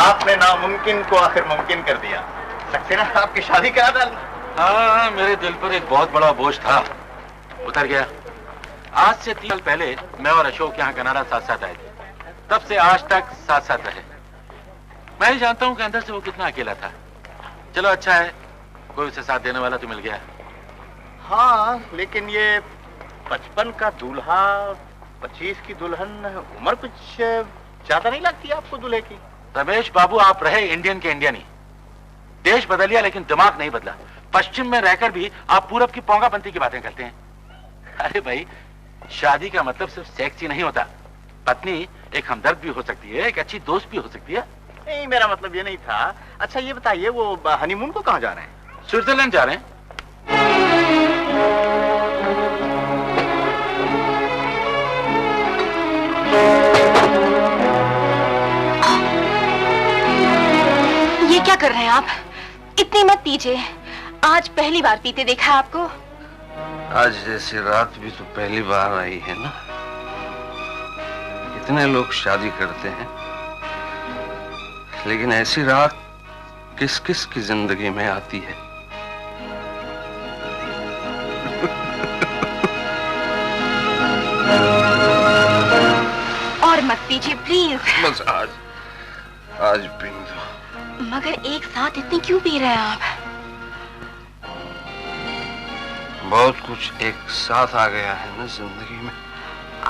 आपने नामुमकिन को आखिर मुमकिन कर दिया। सक्सेना आपकी शादी करा डाल। हाँ, मेरे दिल पर एक बहुत बड़ा बोझ था, उतर गया। आज से 3 साल पहले मैं और अशोक यहाँ कनाडा साथ साथ आए थे। तब से आज तक साथ साथ रहे। मैं ही जानता हूँ कि अंदर से वो कितना अकेला था। चलो अच्छा है, कोई उसे साथ देने वाला तो मिल गया। हाँ, लेकिन ये 55 का दूल्हा 25 की दुल्हन, उम्र कुछ ज्यादा नहीं लगती आपको दूल्हे की? रमेश बाबू, आप रहे इंडियन के इंडियन ही। देश बदल लिया लेकिन दिमाग नहीं बदला। पश्चिम में रहकर भी आप पूरब की पोंगापंती की बातें करते हैं। अरे भाई, शादी का मतलब सिर्फ सेक्स ही नहीं होता। पत्नी एक हमदर्द भी हो सकती है, एक अच्छी दोस्त भी हो सकती है। नहीं, मेरा मतलब ये नहीं था। अच्छा ये बताइए, वो हनीमून को कहाँ जा रहे हैं? स्विट्जरलैंड जा रहे हैं। ये क्या कर रहे हैं आप? इतनी मत पीजिए। आज पहली बार पीते देखा है आपको। आज जैसी रात भी तो पहली बार आई है ना। इतने लोग शादी करते हैं, लेकिन ऐसी रात किस किस की जिंदगी में आती है। और मत पीजिए प्लीज। बस आज पी दो। मगर एक साथ इतनी क्यों पी रहे हैं आप? बहुत कुछ एक साथ आ गया है ना जिंदगी में।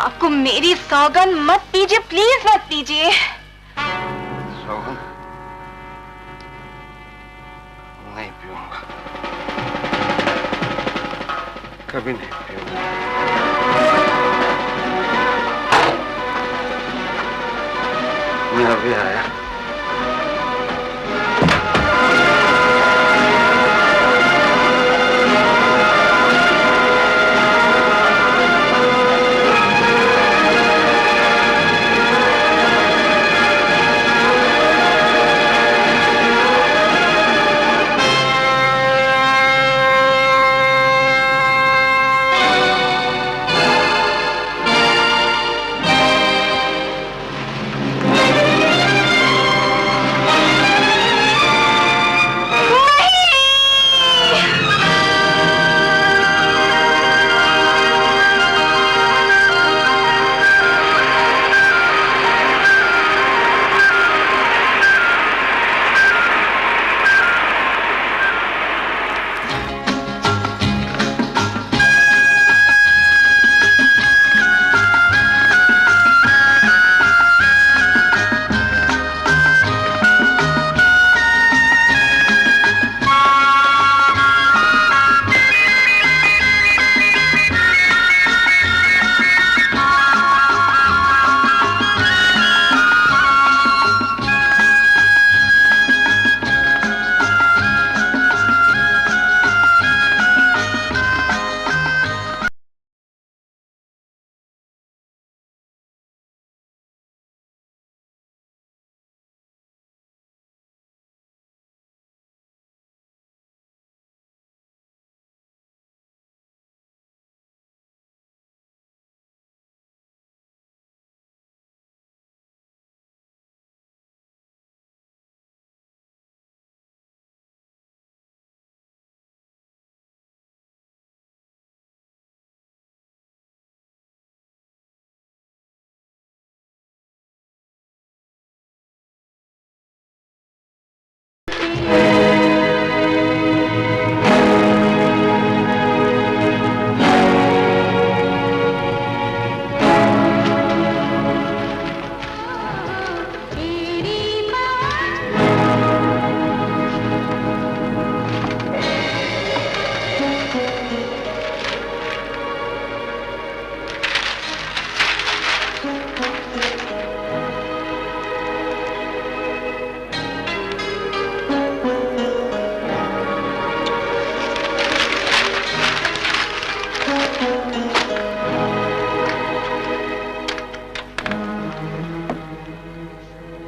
आपको मेरी सौगंध, मत पीजिए प्लीज, मत पीजिए। सौगंध नहीं पीऊंगा, कभी नहीं पीऊंगा। मैं अभी आया।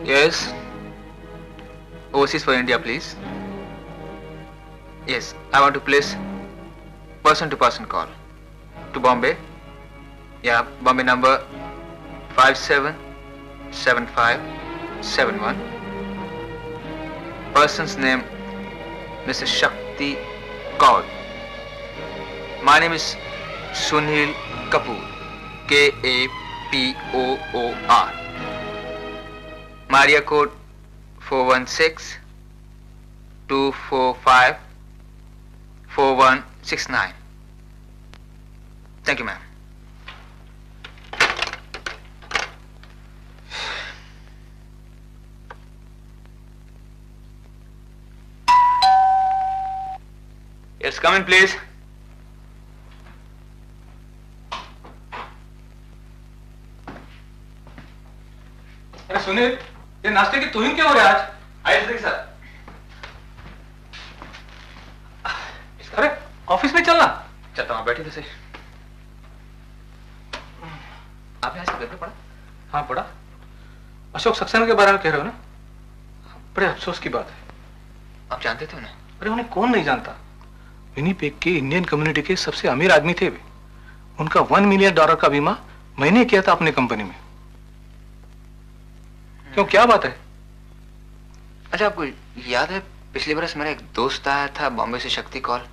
Yes. Overseas for India, please. Yes, I want to place person-to-person call to Bombay. Yeah, Bombay number 577571. person's name, Mrs. Shakti Kaur. My name is Sunil Kapoor, Kapoor. My area code 416-245-4169. Thank you, ma'am. Yes, come in, please. अरे सुनील, ये नाश्ते की तुहिन क्या हो रहा है आज? आइए सर। अरे ऑफिस में चलना। चलता हूँ, बैठिए तो सही। आपने आज पेपर पढ़ा? हाँ पढ़ा। अशोक सक्सेना के बारे में कह रहे हो ना? बड़े अफसोस की बात है। आप जानते थे उन्हें? अरे उन्हें कौन नहीं जानता। विनीपेग के इंडियन कम्युनिटी के सबसे अमीर आदमी थे वे। उनका $1 मिलियन का बीमा मैंने किया था अपनी कंपनी में। क्यों, क्या बात है? अच्छा, आपको याद है पिछले बरस मेरा एक दोस्त आया था बॉम्बे से, शक्ति कौल,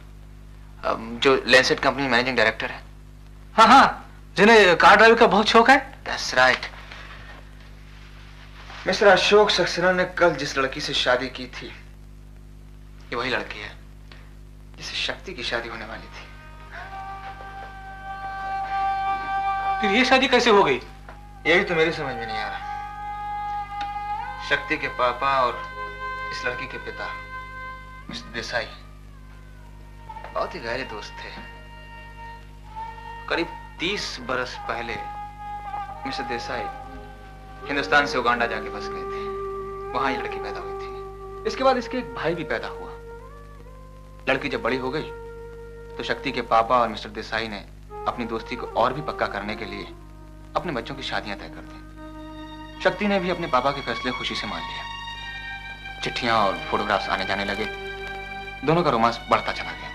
जो लैंसेट कंपनी मैनेजिंग डायरेक्टर है। हाँ हाँ, जिन्हें कार ड्राइव का बहुत शौक है। That's right. Mister Ashok Saxena ने कल जिस लड़की से शादी की थी, ये वही लड़की है जिससे शक्ति की शादी होने वाली थी। फिर ये शादी कैसे हो गई? यही तो मेरी समझ में नहीं आ रहा। शक्ति के पापा और इस लड़की के पिता मिस्टर देसाई बहुत ही गहरे दोस्त थे। करीब 30 बरस पहले मिस्टर देसाई हिंदुस्तान से उगांडा जाके बस गए थे। वहां ये लड़की पैदा हुई थी। इसके बाद इसके एक भाई भी पैदा हुआ। लड़की जब बड़ी हो गई तो शक्ति के पापा और मिस्टर देसाई ने अपनी दोस्ती को और भी पक्का करने के लिए अपने बच्चों की शादियां तय कर दी। शक्ति ने भी अपने पापा के फैसले खुशी से मान लिया। चिट्ठियां और फोटोग्राफ्स आने जाने लगे। दोनों का रोमांस बढ़ता चला गया,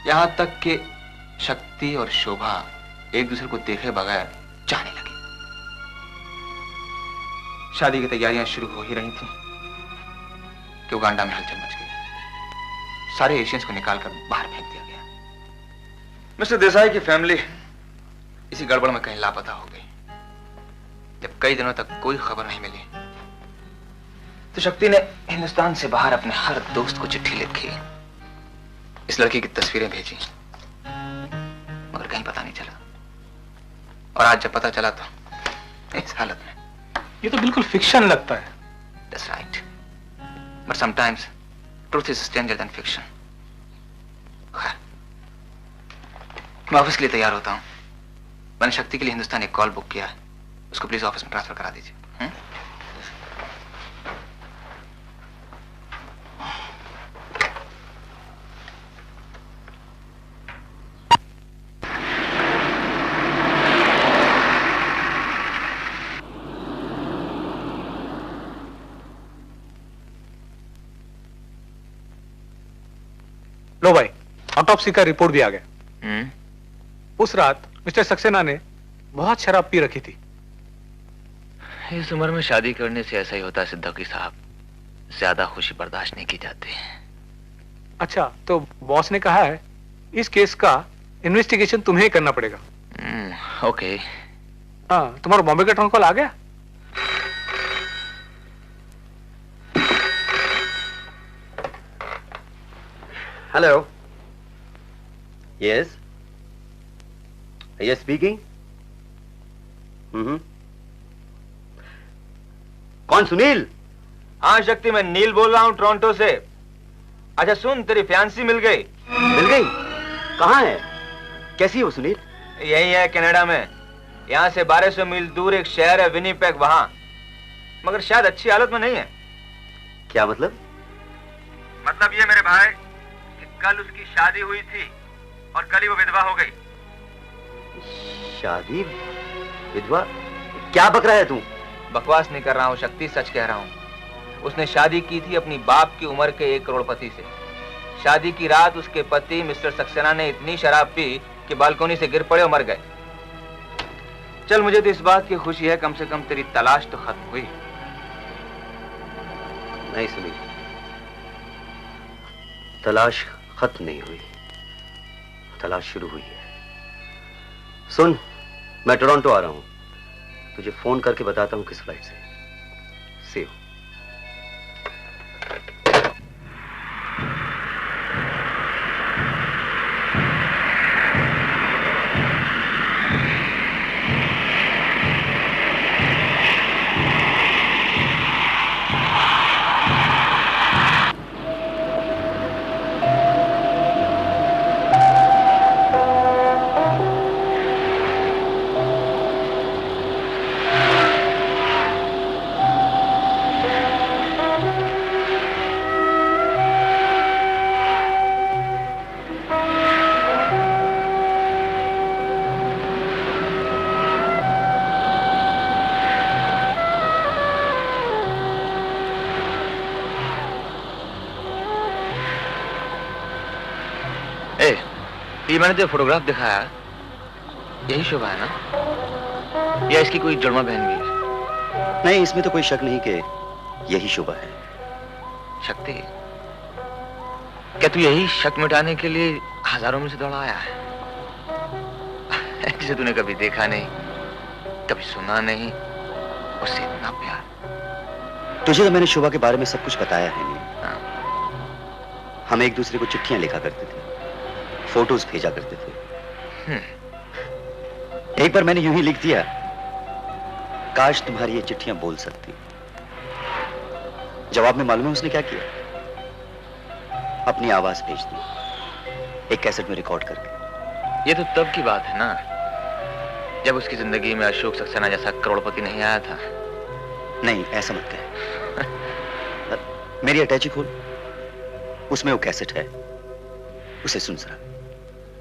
यहां तक कि शक्ति और शोभा एक दूसरे को देखे बगैर जाने लगी। शादी की तैयारियां शुरू हो ही रही थी कि उगांडा में हलचल मच गई। सारे एशियंस को निकालकर बाहर फेंक दिया गया। मिस्टर देसाई की फैमिली इसी गड़बड़ में कहीं लापता हो गई। जब कई दिनों तक कोई खबर नहीं मिली तो शक्ति ने हिंदुस्तान से बाहर अपने हर दोस्त को चिट्ठी लिखी, इस लड़की की तस्वीरें भेजी, मगर कहीं पता नहीं चला। और आज जब पता चला तो इस हालत में। ये तो बिल्कुल फिक्शन लगता है। That's right. But sometimes truth is stranger than fiction. खैर, मैं ऑफिस के लिए तैयार होता हूँ। मैंने शक्ति के लिए हिंदुस्तान एक कॉल बुक किया है, उसको प्लीज ऑफिस में ट्रांसफर करा दीजिए। लो भाई, ऑटोप्सी का रिपोर्ट भी आ गया। उस रात मिस्टर सक्सेना ने बहुत शराब पी रखी थी। इस उम्र में शादी करने से ऐसा ही होता है सिद्दीकी साहब, ज्यादा खुशी बर्दाश्त नहीं की जाती। अच्छा, तो बॉस ने कहा है इस केस का इन्वेस्टिगेशन तुम्हें ही करना पड़ेगा। ओके। हाँ, तुम्हारा बॉम्बे का ट्रंक कॉल आ गया? हेलो। Yes speaking. कौन, सुनील? हाँ शक्ति, मैं नील बोल रहा हूँ टोरंटो से। अच्छा सुन, तेरी फियांसी मिल गई। मिल गई? कहाँ है? कैसी है वो सुनील? यही है कनाडा में। यहाँ से 1200 मील दूर एक शहर है विनीपेग, वहां। मगर शायद अच्छी हालत में नहीं है। क्या मतलब? मतलब ये मेरे भाई कि कल उसकी शादी हुई थी और कल ही वो विधवा हो गई। शादी? विधवा? क्या बक रहा है तू? बकवास नहीं कर रहा हूँ शक्ति, सच कह रहा हूँ। उसने शादी की थी अपनी बाप की उम्र के एक करोड़पति से। शादी की रात उसके पति मिस्टर सक्सेना ने इतनी शराब पी कि बालकोनी से गिर पड़े और मर गए। चल, मुझे तो इस बात की खुशी है कम से कम तेरी तलाश तो खत्म हुई। नहीं सुनील, तलाश खत्म नहीं हुई, तलाश शुरू हुई है। सुन, मैं टोरंटो आ रहा हूं, तुझे फोन करके बताता हूं किस फ्लाइट से। सी यू। ये मैंने जो फोटोग्राफ दिखाया, यही शोभा है ना? या इसकी कोई जुड़वा बहन भी है? नहीं, इसमें तो कोई शक नहीं कि यही शोभा है। शक्ति, क्या तू यही शक मिटाने के लिए हजारों में से दौड़ा आया है? जिसे तूने कभी देखा नहीं, कभी सुना नहीं, उससे इतना प्यार। तुझे तो मैंने शोभा के बारे में सब कुछ बताया है। नहीं, हम एक दूसरे को चिट्ठियां लिखा करते थे, फोटोज भेजा करते थे। एक बार मैंने यूं ही लिख दिया, काश तुम्हारी ये चिट्ठियां बोल सकती। जवाब में मालूम है उसने क्या किया? अपनी आवाज भेज दी, एक कैसेट में रिकॉर्ड करके। ये तो तब की बात है ना, जब उसकी जिंदगी में अशोक सक्सेना जैसा करोड़पति नहीं आया था। नहीं, ऐसा मत कह। मेरी अटैची खोल, उसमें वो कैसेट है, उसे सुन जरा।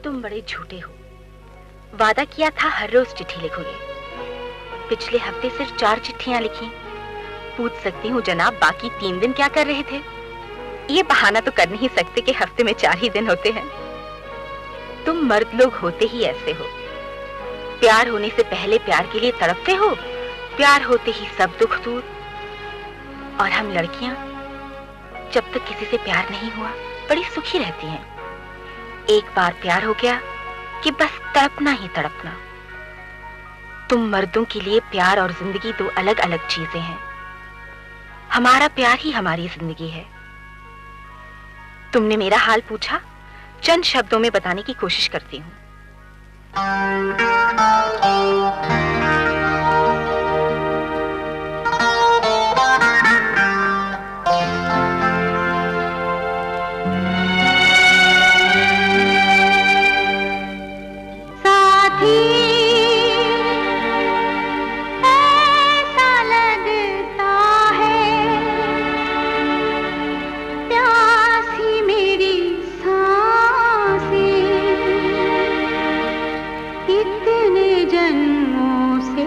तुम बड़े झूठे हो। वादा किया था हर रोज चिट्ठी लिखोगे, पिछले हफ्ते सिर्फ 4 चिट्ठियां लिखी। पूछ सकती हूँ जनाब, बाकी 3 दिन क्या कर रहे थे? ये बहाना तो कर नहीं सकते कि हफ्ते में 4 ही दिन होते हैं। तुम मर्द लोग होते ही ऐसे हो, प्यार होने से पहले प्यार के लिए तड़पते हो, प्यार होते ही सब दुख दूर। और हम लड़कियां जब तक किसी से प्यार नहीं हुआ बड़ी सुखी रहती हैं। एक बार प्यार हो गया कि बस तड़पना ही तड़पना। तुम मर्दों के लिए प्यार और जिंदगी 2 अलग अलग चीजें हैं। हमारा प्यार ही हमारी जिंदगी है। तुमने मेरा हाल पूछा, चंद शब्दों में बताने की कोशिश करती हूँ। जन्मों से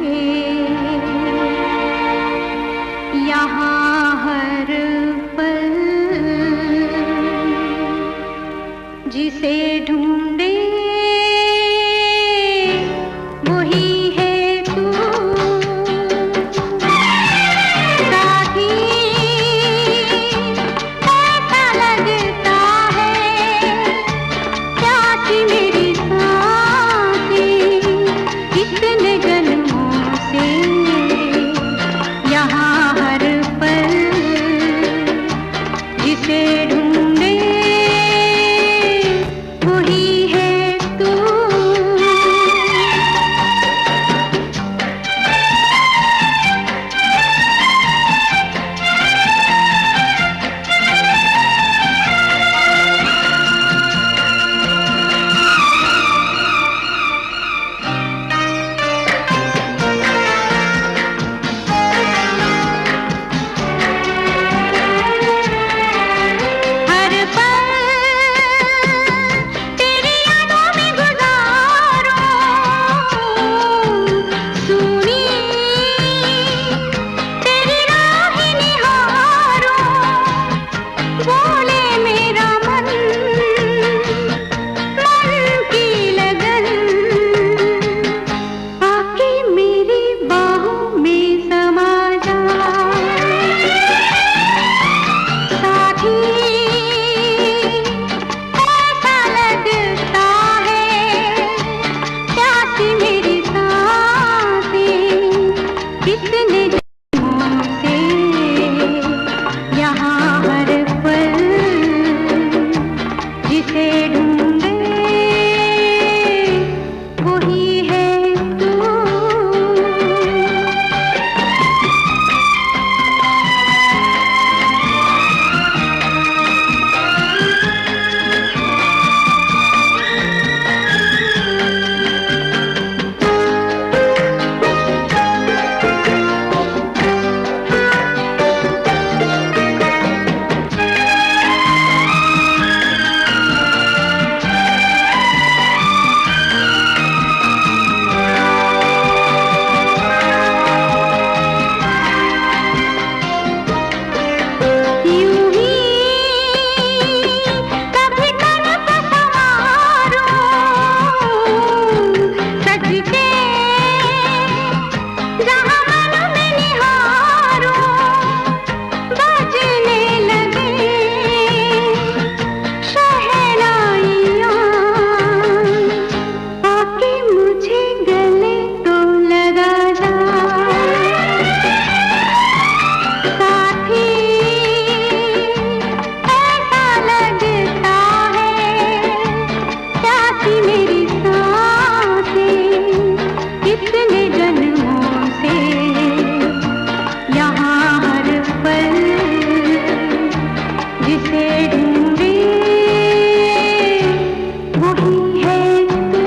जिसे ढूंढे वही है तू,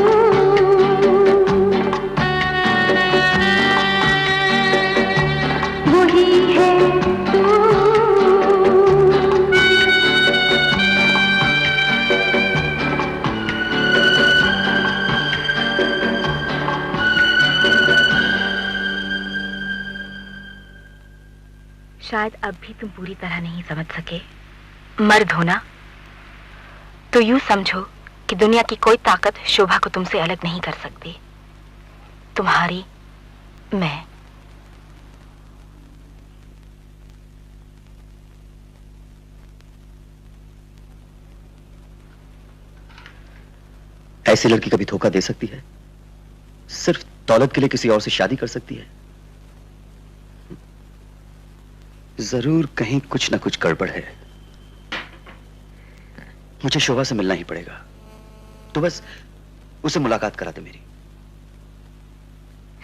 वही है तू। शायद अब भी तुम पूरी तरह नहीं समझ सके। मर्द हो ना, तो यूं समझो कि दुनिया की कोई ताकत शोभा को तुमसे अलग नहीं कर सकती। तुम्हारी मैं। ऐसी लड़की कभी धोखा दे सकती है? सिर्फ दौलत के लिए किसी और से शादी कर सकती है? जरूर कहीं कुछ ना कुछ गड़बड़ है। मुझे शोभा से मिलना ही पड़ेगा। तो बस उसे मुलाकात करा दे मेरी।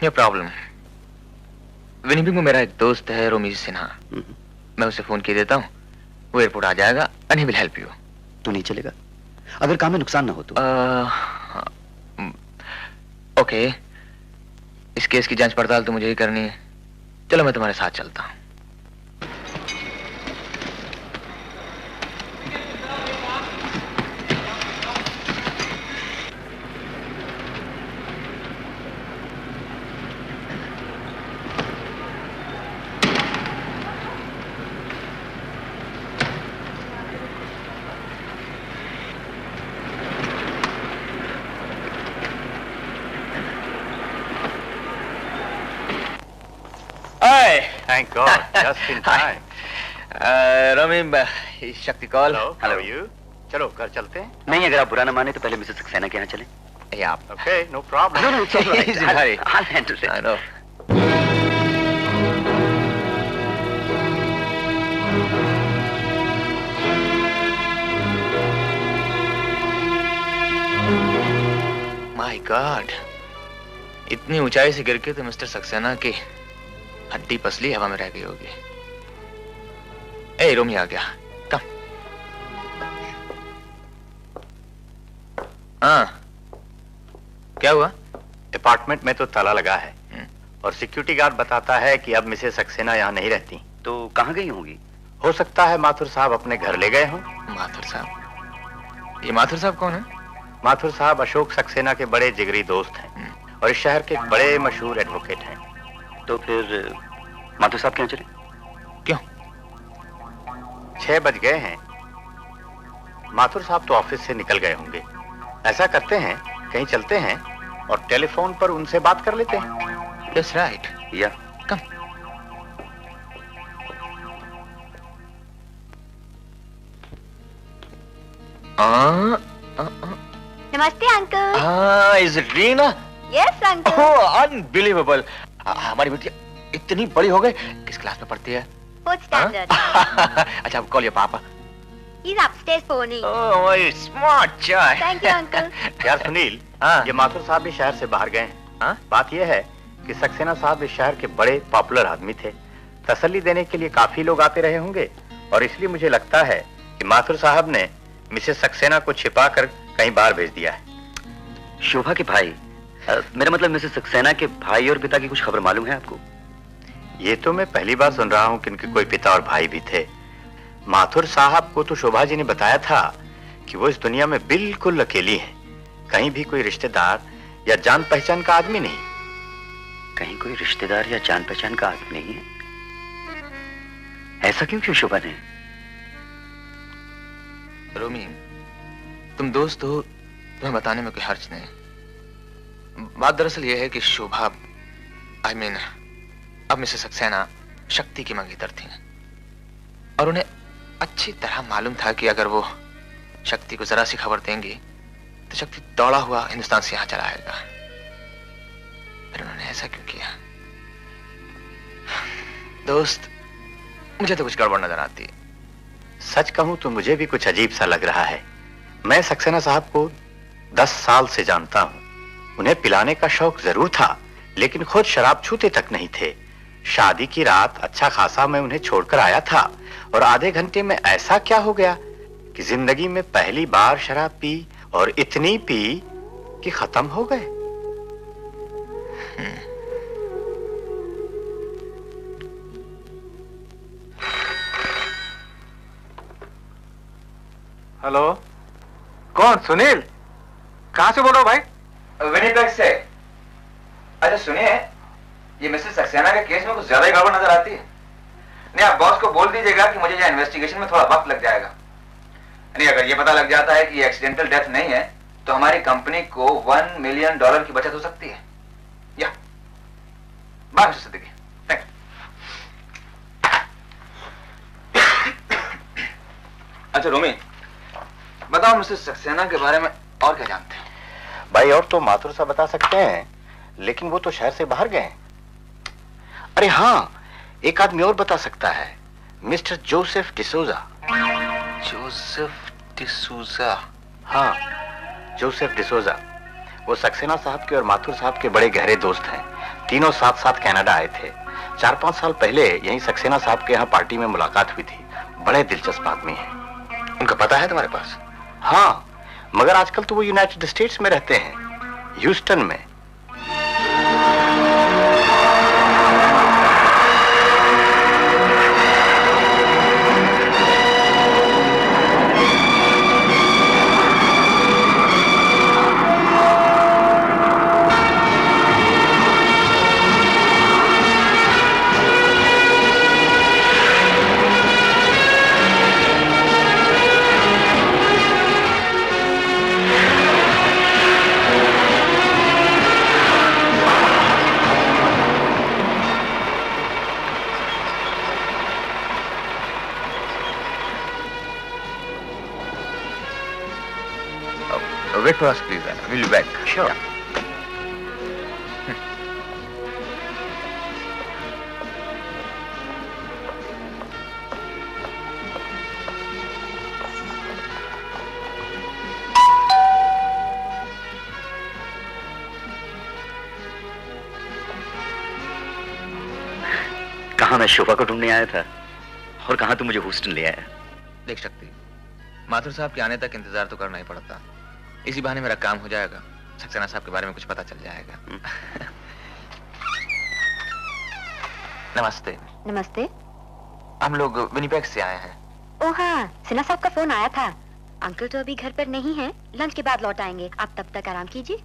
ये प्रॉब्लम है। विनिपिंग में मेरा एक दोस्त है रोमी सिन्हा, मैं उसे फोन किए देता हूँ, वो एयरपोर्ट आ जाएगा and he will help you. तू नहीं चलेगा? अगर काम में नुकसान ना हो तो। ओके, इस केस की जांच पड़ताल तो मुझे ही करनी है। चलो मैं तुम्हारे साथ चलता हूँ। Thank God, just in time. रोमी, शक्ति call. Hello, how are you? चलो घर चलते हैं। नहीं, अगर आप बुरा ना माने तो पहले मिसेस सक्सेना के यहाँ चलें। Okay, no problem. No, it's all right. He's in a hurry. I'll handle it. I know. My God, इतनी ऊंचाई से गिर के तो मिस्टर सक्सेना की हड्डी पसली हवा में रह गई होगी। ए रोमी आ गया, कम। हाँ, क्या हुआ? अपार्टमेंट में तो ताला लगा है और सिक्योरिटी गार्ड बताता है कि अब मिसेस सक्सेना यहाँ नहीं रहती। तो कहाँ गई होंगी? हो सकता है माथुर साहब अपने घर ले गए हों। माथुर साहब? ये माथुर साहब कौन है? माथुर साहब अशोक सक्सेना के बड़े जिगरी दोस्त हैं और इस शहर के बड़े मशहूर एडवोकेट हैं। तो फिर माथुर साहब क्यों चले? क्यों? 6 बज गए हैं। माथुर साहब तो ऑफिस से निकल गए होंगे। ऐसा करते हैं, कहीं चलते हैं और टेलीफोन पर उनसे बात कर लेते हैं। That's right. या कम। नमस्ते uncle. Is it Reena? Yes uncle. Oh, unbelievable. हमारी बेटी इतनी बड़ी हो गई। किस क्लास में पढ़ती है? 4th standard. अच्छा, कॉल योर पापा। He's upstairs phoning. Oh, my smart child. Thank you uncle. यार सुनील, ये माथुर साहब भी शहर से बाहर गए हैं। बात यह है कि सक्सेना साहब इस शहर के बड़े पॉपुलर आदमी थे। तसल्ली देने के लिए काफी लोग आते रहे होंगे और इसलिए मुझे लगता है कि माथुर साहब ने मिसेस सक्सेना को छिपा कर कहीं बाहर भेज दिया है। शोभा के भाई, मेरा मतलब मिसेस सक्सेना के भाई और पिता की कुछ खबर मालूम है आपको? ये तो मैं पहली बार सुन रहा हूँ कि उनके कोई पिता और भाई भी थे। माथुर साहब को तो शोभा जी ने बताया था कि वो इस दुनिया में बिल्कुल अकेली हैं। कहीं भी कोई रिश्तेदार या जान पहचान का आदमी नहीं। कहीं कोई रिश्तेदार या जान पहचान का आदमी नहीं है? ऐसा क्यों शोभा ने? रोमी, तुम दोस्त हो, तुम्हें बताने में कोई हर्ज नहीं। बात दरअसल यह है कि शोभा, I mean, अब मिसेस सक्सेना शक्ति की मंगेतर थी और उन्हें अच्छी तरह मालूम था कि अगर वो शक्ति को जरा सी खबर देंगी तो शक्ति दौड़ा हुआ हिंदुस्तान से यहां चला आएगा। फिर उन्होंने ऐसा क्यों किया? दोस्त, मुझे तो कुछ गड़बड़ नजर आती है। सच कहूं तो मुझे भी कुछ अजीब सा लग रहा है। मैं सक्सेना साहब को 10 साल से जानता हूं। उन्हें पिलाने का शौक जरूर था, लेकिन खुद शराब छूते तक नहीं थे। शादी की रात अच्छा खासा मैं उन्हें छोड़कर आया था और आधे घंटे में ऐसा क्या हो गया कि जिंदगी में पहली बार शराब पी और इतनी पी कि खत्म हो गए। हेलो, कौन? सुनील? कहां से बोल रहे हो भाई? विनिपेग से। अच्छा सुनिए, ये मिसेस सक्सेना के केस में कुछ ज्यादा ही गड़बड़ नजर आती है। नहीं, आप बॉस को बोल दीजिएगा कि मुझे यहाँ इन्वेस्टिगेशन में थोड़ा वक्त लग जाएगा। नहीं, अगर ये पता लग जाता है कि ये एक्सीडेंटल डेथ नहीं है तो हमारी कंपनी को $1 मिलियन की बचत हो सकती है। या bye mister Siddiqui. Thank you. अच्छा रोमी, बताओ मिसेस सक्सेना के बारे में और क्या जानते हैं? भाई और तो माथुर सा बता सकते हैं, लेकिन वो तो शहर से बाहर गए। अरे हाँ, एक आदमी और बता सकता है, mister Joseph D'Souza. Joseph D'Souza? हाँ, जोसेफ डिसोजा। वो सक्सेना साहब के और माथुर साहब के बड़े गहरे दोस्त हैं। तीनों साथ साथ कनाडा आए थे। 4-5 साल पहले यहीं सक्सेना साहब के यहाँ पार्टी में मुलाकात हुई थी। बड़े दिलचस्प आदमी हैं। उनका पता है तुम्हारे पास? हाँ, मगर आजकल तो वो यूनाइटेड स्टेट्स में रहते हैं, ह्यूस्टन में। Wait for us, please. We'll be back. Sure. Yeah. कहाँ मैं शोभा को ढूंढने आया था और कहाँ तू मुझे ह्यूस्टन ले आया। देख सकती, माथुर साहब के आने तक इंतजार तो करना ही पड़ता। इसी बहाने मेरा काम हो जाएगा, सक्सेना साहब के बारे में कुछ पता चल जाएगा। नमस्ते। नमस्ते। हम लोग विनिपेग से आए हैं। ओह हाँ, सिन्हा साहब का फोन आया था। अंकल तो अभी घर पर नहीं है, लंच के बाद लौट आएंगे। आप तब तक आराम कीजिए।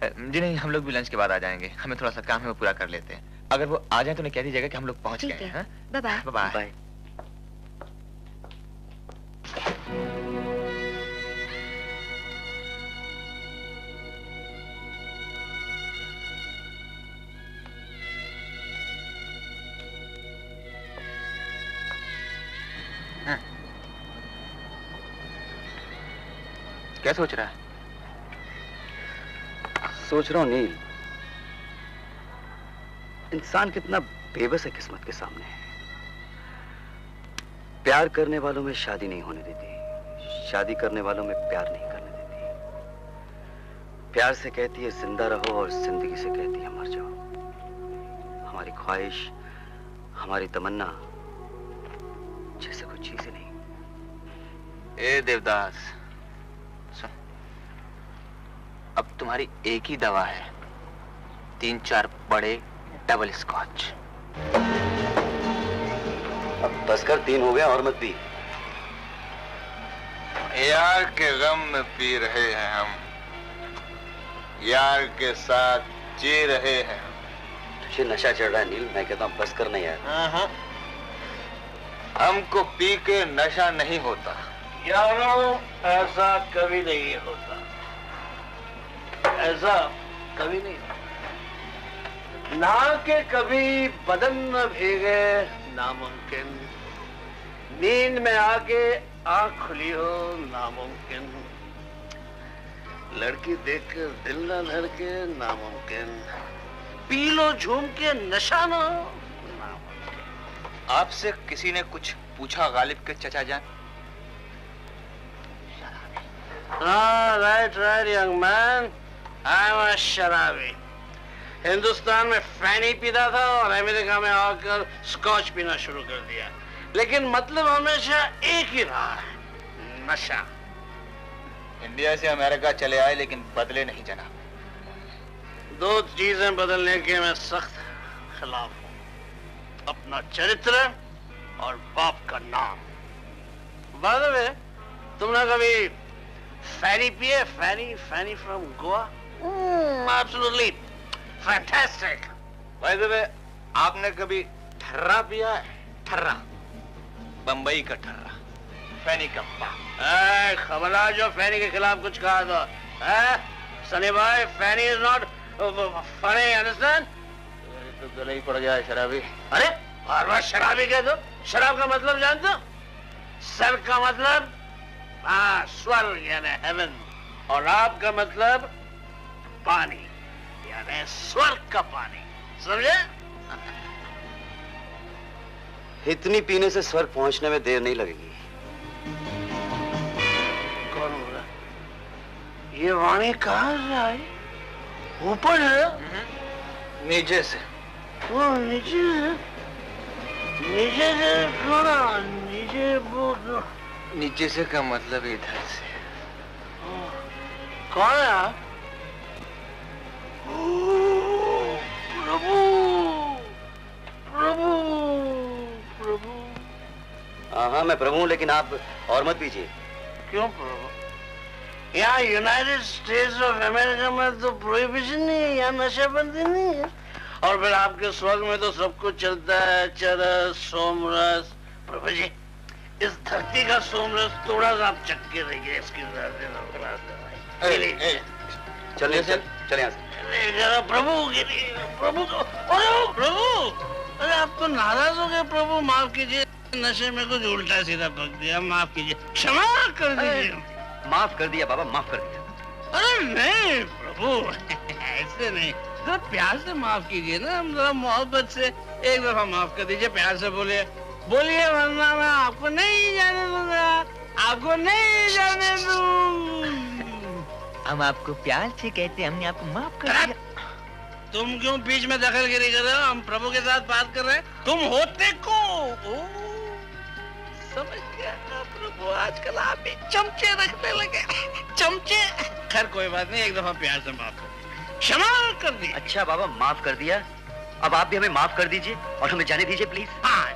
जी नहीं, हम लोग भी लंच के बाद आ जाएंगे। हमें थोड़ा सा काम है, वो पूरा कर लेते हैं। अगर वो आ जाए तो उन्हें कह दीजिएगा कि हम लोग पहुंच गए हैं। Bye bye. Bye bye. क्या सोच रहा है? सोच रहा हूं नील, इंसान कितना बेबस है किस्मत के सामने। प्यार करने वालों में शादी नहीं होने देती, शादी करने वालों में प्यार नहीं करने देती। प्यार से कहती है जिंदा रहो और जिंदगी से कहती है मर जाओ। हमारी ख्वाहिश, हमारी तमन्ना जैसे कोई चीज ही नहीं। ए देवदास, सुन, अब तुम्हारी एक ही दवा है, 3-4 बड़े डबल स्कॉच। अब बस कर, 3 हो गया और मत पी। यार के गम में पी रहे हैं हम, यार के साथ जी रहे हैं। तुझे नशा चढ़ रहा है नील, मैं कहता हूँ बस कर नहीं यार। हमको पी के नशा नहीं होता यारों, ऐसा कभी नहीं होता, ऐसा कभी नहीं होता। ना के कभी बदन न भीगे नामुमकिन, नींद में आके आंख खुली हो नामुमकिन, लड़की देखकर दिल न धड़के नामुमकिन, पी लो झूम के नशा न हो नामुमकिन। आपसे किसी ने कुछ पूछा गालिब के चचा जान? हाँ, right right young man, I am a शराबी। हिंदुस्तान में फैनी पीता था और अमेरिका में आकर स्कॉच पीना शुरू कर दिया, लेकिन मतलब हमेशा एक ही रहा है, नशा। इंडिया से अमेरिका चले आए लेकिन बदले नहीं जनाब। दो चीजें बदलने के मैं सख्त खिलाफ हूं, अपना चरित्र और बाप का नाम। बाय द वे, तुमने कभी फैनी पिए? Feni from Goa? Absolutely fantastic. By the way, आपने कभी ठर्रा पिया है? ठर्रा, बंबई का ठर्रा, फैनी का पान। खबरदार जो फैनी के खिलाफ कुछ कहा तो सनी भाई, फैनी इज नॉट फनी, अंडरस्टैंड? तो गले ही पड़ गया है शराबी। अरे बार बार शराबी कह दो। शराब का मतलब जानते हो? सर का मतलब स्वर्ग यानी हेवन, और आपका मतलब पानी यानी स्वर्ग का पानी, समझे? इतनी पीने से स्वर्ग पहुंचने में देर नहीं लगेगी। कौन बोला? ये वाणी कहाँ से आई? ऊपर है? नीचे से। वो नीचे से? नीचे से थोड़ा नीचे वो। नीचे से का मतलब इधर से। कौन है आप? प्रभु प्रभु प्रभु। हाँ, मैं प्रभु हूँ, लेकिन आप और मत पीजिए। क्यों प्रभु? यहाँ यूनाइटेड स्टेट्स ऑफ अमेरिका में तो प्रोहिबिशन नहीं है, यहाँ नशाबंदी नहीं है, और फिर आपके स्वर्ग में तो सब कुछ चलता है, चरस, सोमरस। प्रभु जी, इस धरती का सोमरस थोड़ा सा आप चख के रहिए, इसकी चल यहाँ से। प्रभु प्रभु प्रभु, अरे आप तो नाराज हो गए प्रभु, माफ कीजिए, नशे में कुछ उल्टा सीधा बक दिया, माफ कीजिए, क्षमा कर दीजिए। माफ कर दिया बाबा, माफ कर दिया। अरे नहीं प्रभु, ऐसे नहीं, जरा प्यार से माफ कीजिए ना, हम जरा मोहब्बत से एक दफा माफ कर दीजिए, प्यार से बोलिए, बोलिए, वरना मैं आपको नहीं जाने दूंगा, आपको नहीं जाने दूंगा। हम आपको प्यार से कहते, हमने आपको माफ कर दिया। तुम क्यों बीच में दखलगिरी कर रहे हो? हम प्रभु के साथ बात कर रहे हैं, तुम होते को। समझ गया ना प्रभु, आजकल आप भी चमचे रखने लगे, चमचे। खैर कोई बात नहीं, एक दफा प्यार से माफ कर, क्षमा कर दी। अच्छा बाबा, माफ कर दिया, अब आप भी हमें माफ कर दीजिए और हमें जाने दीजिए प्लीज। हाँ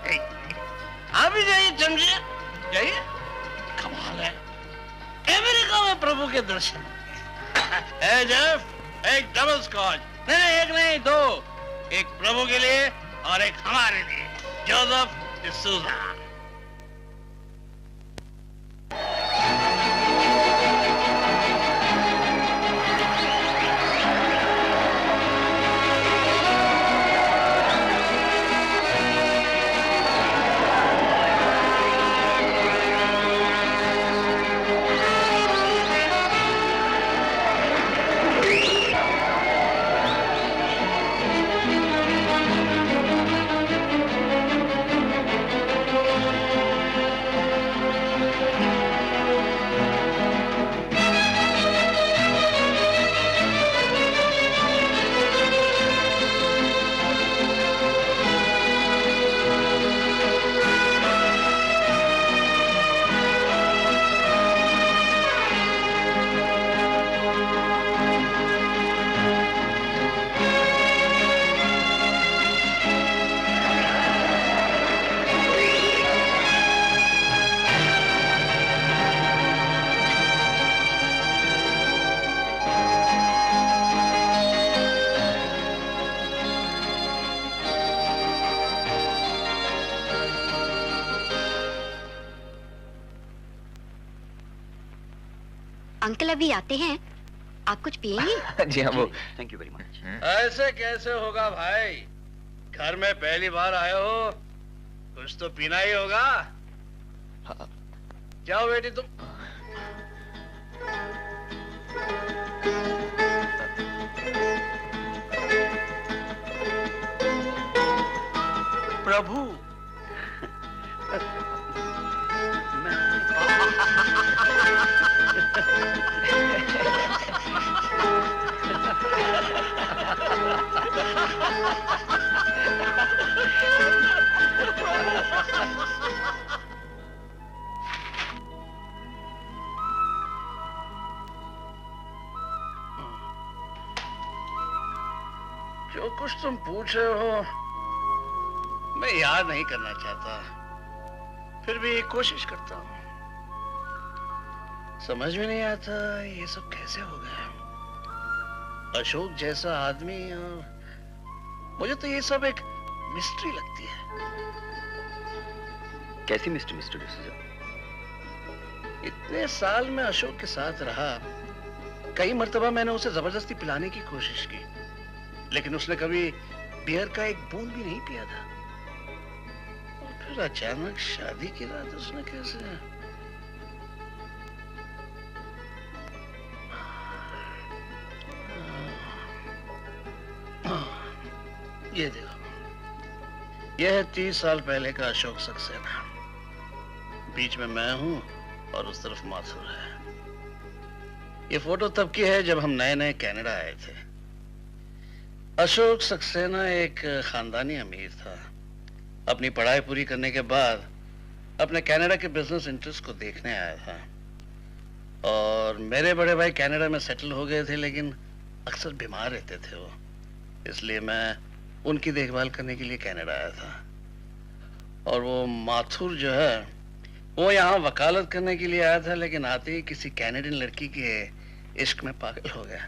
आप भी जाइए, चमचे जाइए। कमाल है, अमेरिका में प्रभु के दर्शन। जेफ, एक डबल स्कॉच। नहीं, एक नहीं, दो, एक प्रभु के लिए और एक हमारे लिए, जोसेफ डिसूजा। अंकल अभी आते हैं, आप कुछ पिएंगे? जी हाँ, वो थैंक यू वेरी मच। ऐसे कैसे होगा भाई, घर में पहली बार आए हो, कुछ तो पीना ही होगा। हाँ। जाओ बेटी तुम। प्रभु कुछ तुम पूछ रहे हो मैं याद नहीं करना चाहता, फिर भी कोशिश करता हूं। समझ में नहीं आता ये सब कैसे हो गया। अशोक जैसा आदमी, और मुझे तो ये सब एक मिस्ट्री लगती है। कैसी मिस्ट्री मिस्टर डिसूजा? इतने साल में अशोक के साथ रहा, कई मर्तबा मैंने उसे जबरदस्ती पिलाने की कोशिश की, लेकिन उसने कभी बियर का एक बूंद भी नहीं पिया था। और फिर अचानक शादी की रात उसने कैसे... ये देखो, यह है 30 साल पहले का अशोक सक्सेना। बीच में मैं हूं और उस तरफ माथुर है। ये फोटो तब की है जब हम नए नए कनाडा आए थे। अशोक सक्सेना एक खानदानी अमीर था। अपनी पढ़ाई पूरी करने के बाद अपने कनाडा के बिजनेस इंटरेस्ट को देखने आया था। और मेरे बड़े भाई कनाडा में सेटल हो गए थे, लेकिन अक्सर बीमार रहते थे वो, इसलिए मैं उनकी देखभाल करने के लिए कनाडा आया था। और वो माथुर जो है वो यहाँ वकालत करने के लिए आया था, लेकिन आते ही किसी कैनेडियन लड़की के इश्क में पागल हो गया।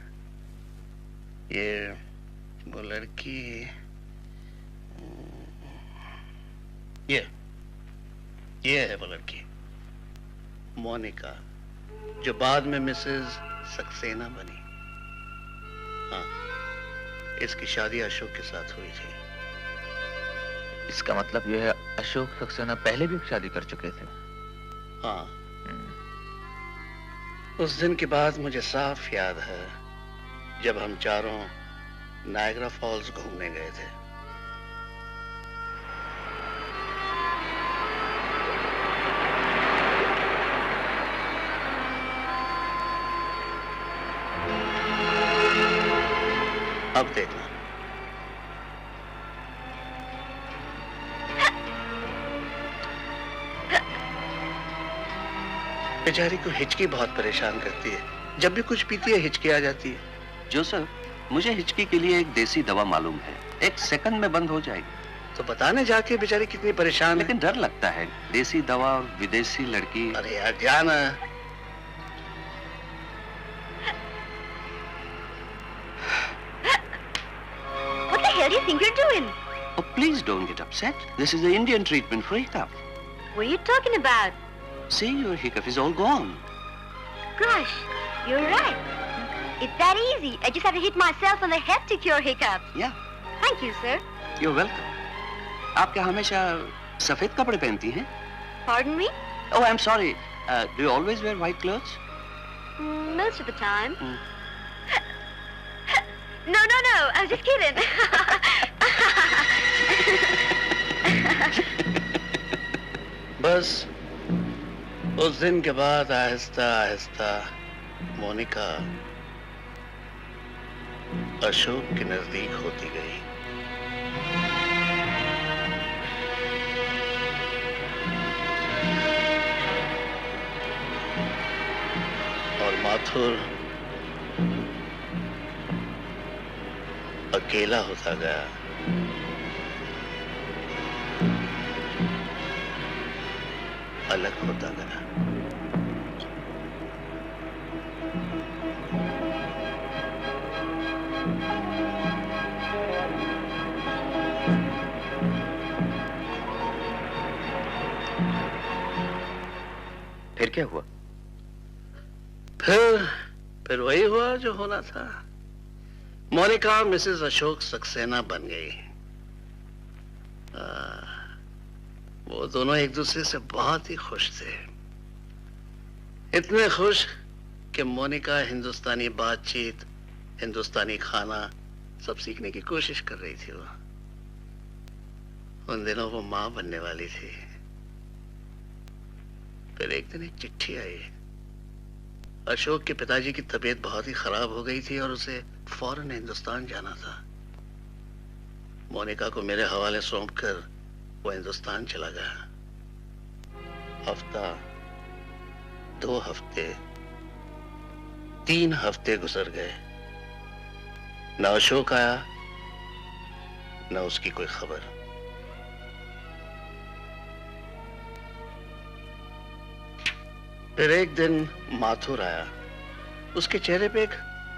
ये वो लड़की, ये है वो लड़की मोनिका, जो बाद में मिसेस सक्सेना बनी। हाँ, इसकी शादी अशोक के साथ हुई थी। इसका मतलब यह है अशोक सक्सेना पहले भी शादी कर चुके थे? हाँ। उस दिन की बात मुझे साफ याद है, जब हम चारों नायग्रा फॉल्स घूमने गए थे। अब देखना, बेचारी को हिचकी बहुत परेशान करती है। जब भी कुछ पीती है हिचकी आ जाती है। जोसेफ, मुझे हिचकी के लिए एक देसी दवा मालूम है, 1 सेकंड में बंद हो जाएगी। तो बताने जाके बेचारी कितनी परेशान लेकिन डर लगता है, देसी दवा और विदेशी लड़की। अरे यार जाना। What the hell do you think you're doing? Oh, please don't get upset. This is the Indian treatment for hiccup. What are you talking about? See, your hiccup is all gone. Gosh, you're right. It's that easy. I just have to hit myself on the head to cure hiccups. Yeah. Thank you, sir. You're welcome. आप क्या हमेशा सफेद कपड़े पहनती हैं? Pardon me? Oh, I'm sorry. Do you always wear white clothes? Most of the time. No, I was just kidding. बस उस दिन के बाद आहिस्ता आहिस्ता मोनिका अशोक के नजदीक होती गई। और माथुर अकेला होता गया। अलग होता गया। फिर क्या हुआ? फिर वही हुआ जो होना था। मोनिका मिसेस अशोक सक्सेना बन गई। वो दोनों एक दूसरे से बहुत ही खुश थे। इतने खुश कि मोनिका हिंदुस्तानी बातचीत, हिंदुस्तानी खाना सब सीखने की कोशिश कर रही थी। वो उन दिनों वो मां बनने वाली थी। फिर एक दिन एक चिट्ठी आई। अशोक के पिताजी की तबीयत बहुत ही खराब हो गई थी और उसे फौरन हिंदुस्तान जाना था। मोनिका को मेरे हवाले सौंपकर वो हिंदुस्तान चला गया। हफ्ता, 2 हफ्ते, 3 हफ्ते गुजर गए। न अशोक आया न उसकी कोई खबर। फिर एक दिन माथुर आया। उसके चेहरे पे एक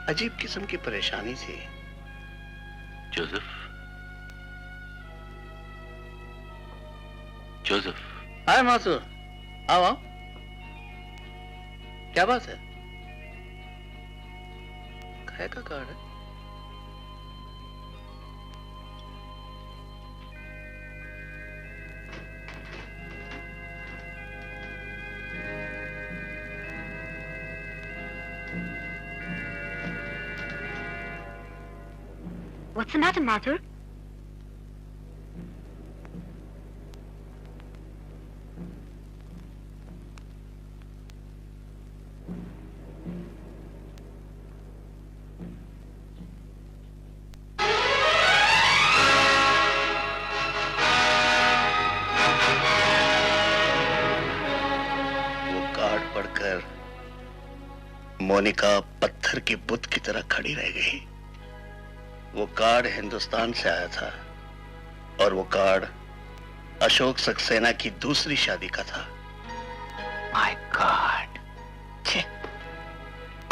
अजीब किस्म की परेशानी थी। Joseph, Joseph. हाय माथुर, आओ आओ। क्या बात है? काहे का कार्ड है? What's the matter, Mathur? वो कार्ड पढ़कर मोनिका पत्थर की बुत की तरह खड़ी रह गई। वो कार्ड हिंदुस्तान से आया था और वो कार्ड अशोक सक्सेना की दूसरी शादी का था। My God!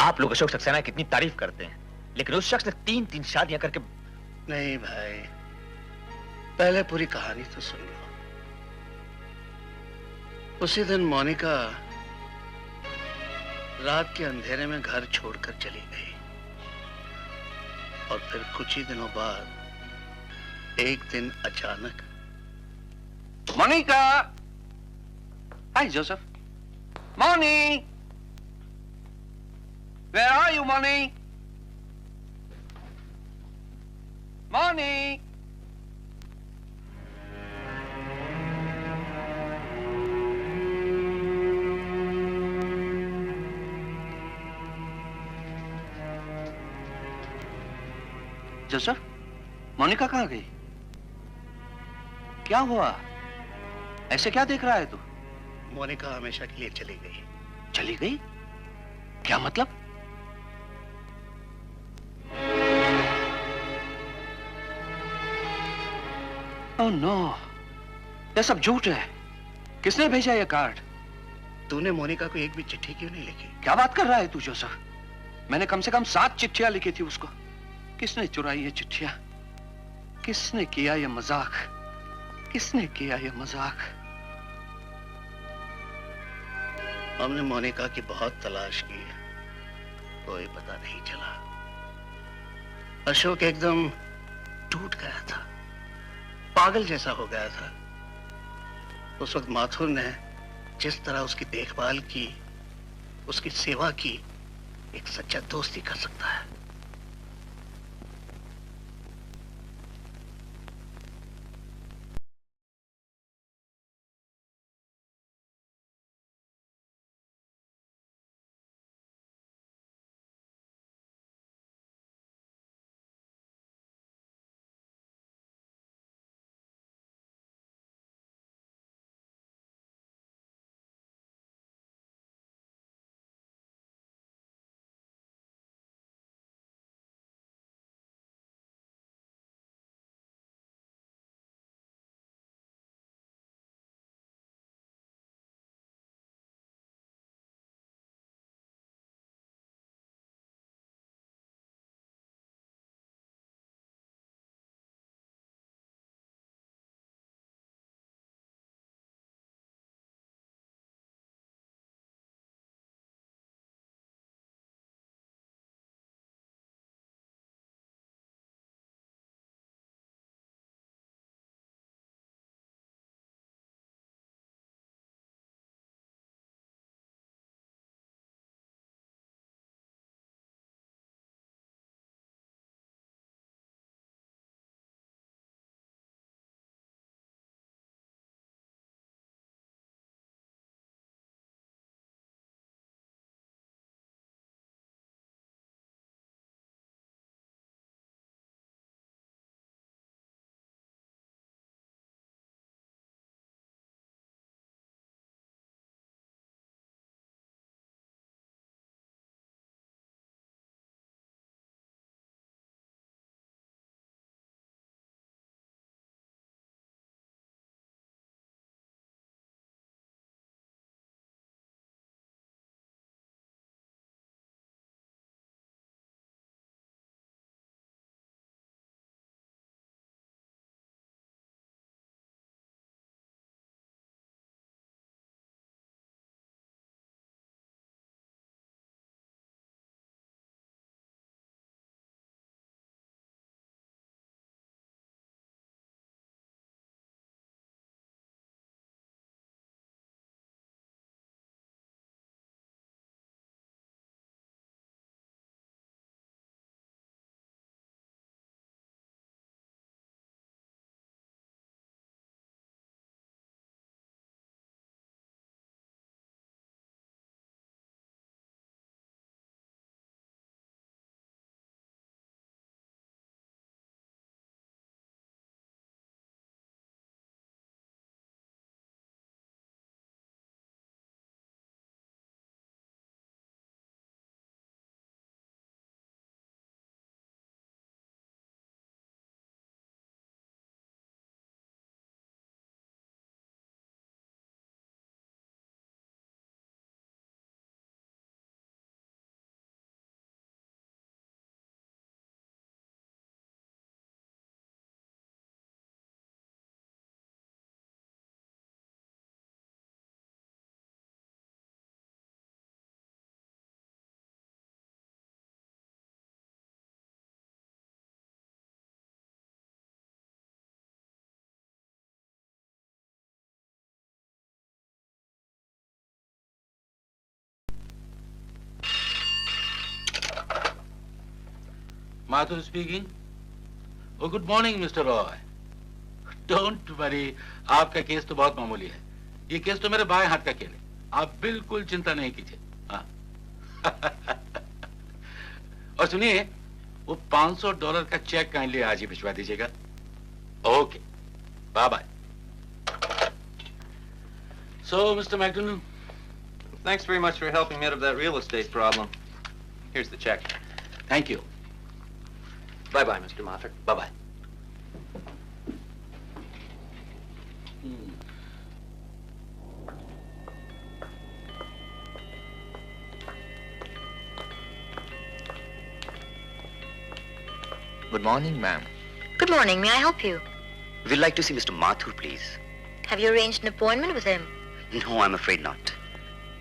आप लोग अशोक सक्सेना की कितनी तारीफ करते हैं, लेकिन उस शख्स ने 3-3 शादियां करके। नहीं भाई, पहले पूरी कहानी तो सुन लो। उसी दिन मोनिका रात के अंधेरे में घर छोड़कर चली गई और फिर कुछ ही दिनों बाद एक दिन अचानक। Monica! Hi Joseph. Moni! Where are you, Moni? Moni! Joseph, Monica कहाँ गई? क्या हुआ? ऐसे क्या देख रहा है तू? मोनिका हमेशा के लिए चली गई। चली गई? क्या मतलब? ओह नो, ये सब झूठ है। किसने भेजा ये कार्ड? तूने मोनिका को एक भी चिट्ठी क्यों नहीं लिखी? क्या बात कर रहा है तू जोसेफ? मैंने कम से कम 7 चिट्ठियां लिखी थी उसको। किसने चुराई ये चिट्ठियां? किसने किया ये मजाक? किसने किया ये मजाक? हमने मोनिका की बहुत तलाश की, कोई पता नहीं चला। अशोक एकदम टूट गया था, पागल जैसा हो गया था। उस वक्त माथुर ने जिस तरह उसकी देखभाल की, उसकी सेवा की, एक सच्चा दोस्त ही कर सकता है। Mathur speaking. Oh good morning mister Roy. Don't worry, आपका केस तो बहुत मामूली है। ये केस तो मेरे बाएं हाथ का खेल है, आप बिल्कुल चिंता नहीं कीजिए। हाँ। और सुनिए, वो $500 का चेक काइंडली आज ही भिजवा दीजिएगा। Okay, bye bye. So, Mr. McDonald. Thanks very much for helping me out of that real estate problem. Here's the check. Thank you. Bye-bye, Mr. Moffat. Bye-bye. Good morning, ma'am. Good morning. May I help you? We'd like to see Mr. Mathur, please. Have you arranged an appointment with him? No, I'm afraid not.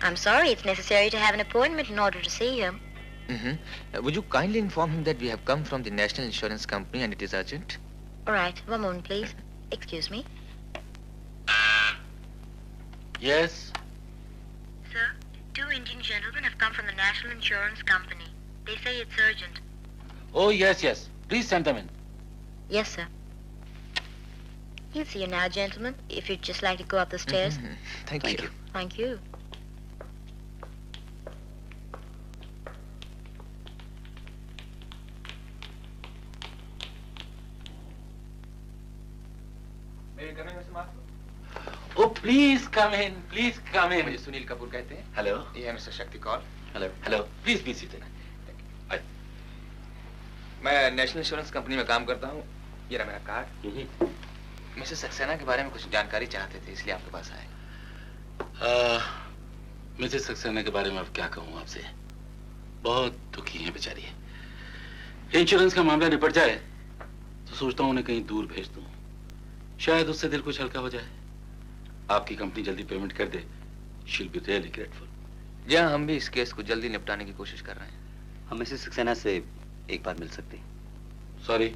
I'm sorry. It's necessary to have an appointment in order to see him. Would you kindly inform him that we have come from the National Insurance Company and it is urgent? All right. One moment, please. Excuse me. Yes. Sir, 2 Indian gentlemen have come from the National Insurance Company. They say it's urgent. Oh, yes, yes. Please send them in. Yes, sir. He'll see you now, gentlemen, if you'd just like to go up the stairs. Thank you. Thank you. May I come in, Mr. Mathur? Oh, please come in. Please come in. मुझे सुनील कपूर कहते हैं। Hello. ये है mister Shakti Kaul. Hello. Hello. Please be seated. मैं national insurance company में काम करता हूँ। ये रहा मेरा कार्ड। मिसेस सक्सेना के बारे में कुछ जानकारी चाहते थे, इसलिए आपके पास आए। मिसेस सक्सेना के बारे में अब क्या कहूँ आपसे, बहुत दुखी है बेचारी। इंश्योरेंस का मामला निपट जाए तो सोचता हूँ उन्हें कहीं दूर भेज दूँ, शायद उससे दिल कुछ हल्का हो जाए। आपकी कंपनी जल्दी पेमेंट कर दे, she will be really grateful. जी हाँ, हम भी इस केस को जल्दी निपटाने की कोशिश कर रहे हैं। हम मिसेस सक्सेना से एक बार मिल सकते हैं? सॉरी,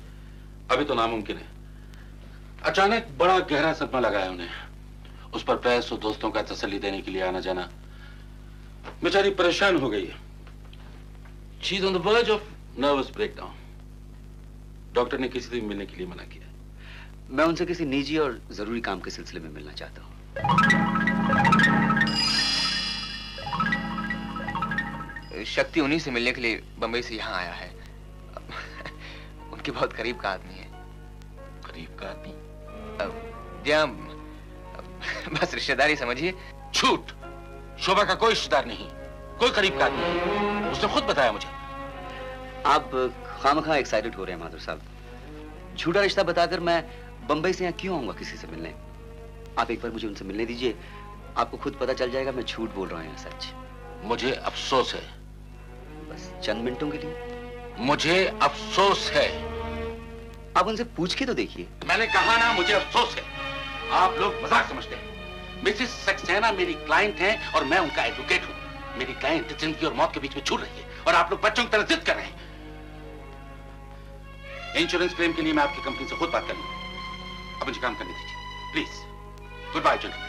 अभी तो नामुमकिन है। अचानक बड़ा गहरा सदमा लगा है उन्हें, उस पर प्रेस और दोस्तों का तसल्ली देने के लिए आना जाना। बेचारी परेशान हो गई है। She is on the verge of nervous breakdown. Doctor ने किसी से मिलने के लिए मना किया। मैं उनसे किसी निजी और जरूरी काम के सिलसिले में मिलना चाहता हूँ। शक्ति उन्हीं से मिलने के लिए बंबई से यहाँ आया है। उनके बहुत करीब का आदमी है। करीब का आदमी? जी हाँ, बस रिश्तेदारी समझिए। झूठ! शोभा का कोई रिश्तेदार नहीं, कोई करीब का आदमी नहीं, उसने खुद बताया मुझे। आप खामखा एक्साइटेड हो रहे हैं माधुर साहब। झूठा रिश्ता बताकर मैं बंबई से यहाँ क्यों आऊंगा किसी से मिलने? आप एक बार मुझे उनसे मिलने दीजिए, आपको खुद पता चल जाएगा मैं झूठ बोल रहा हूँ या सच। मुझे अफसोस है। बस चंद मिनटों के लिए? मुझे अफसोस है। आप उनसे पूछ के तो देखिए। मैंने कहा ना, मुझे अफसोस है। आप लोग मजाक समझते हैं। मिसेस सक्सेना मेरी क्लाइंट हैं और मैं उनका एडवोकेट हूँ। मेरी क्लाइंट जिंदगी और मौत के बीच में झूल रही है और आप लोग बच्चों की तरह जिद कर रहे हैं। इंश्योरेंस क्लेम के लिए मैं आपकी कंपनी से खुद बात कर लूंगा। अब मुझे काम करने दीजिए please. Good bye gentleman.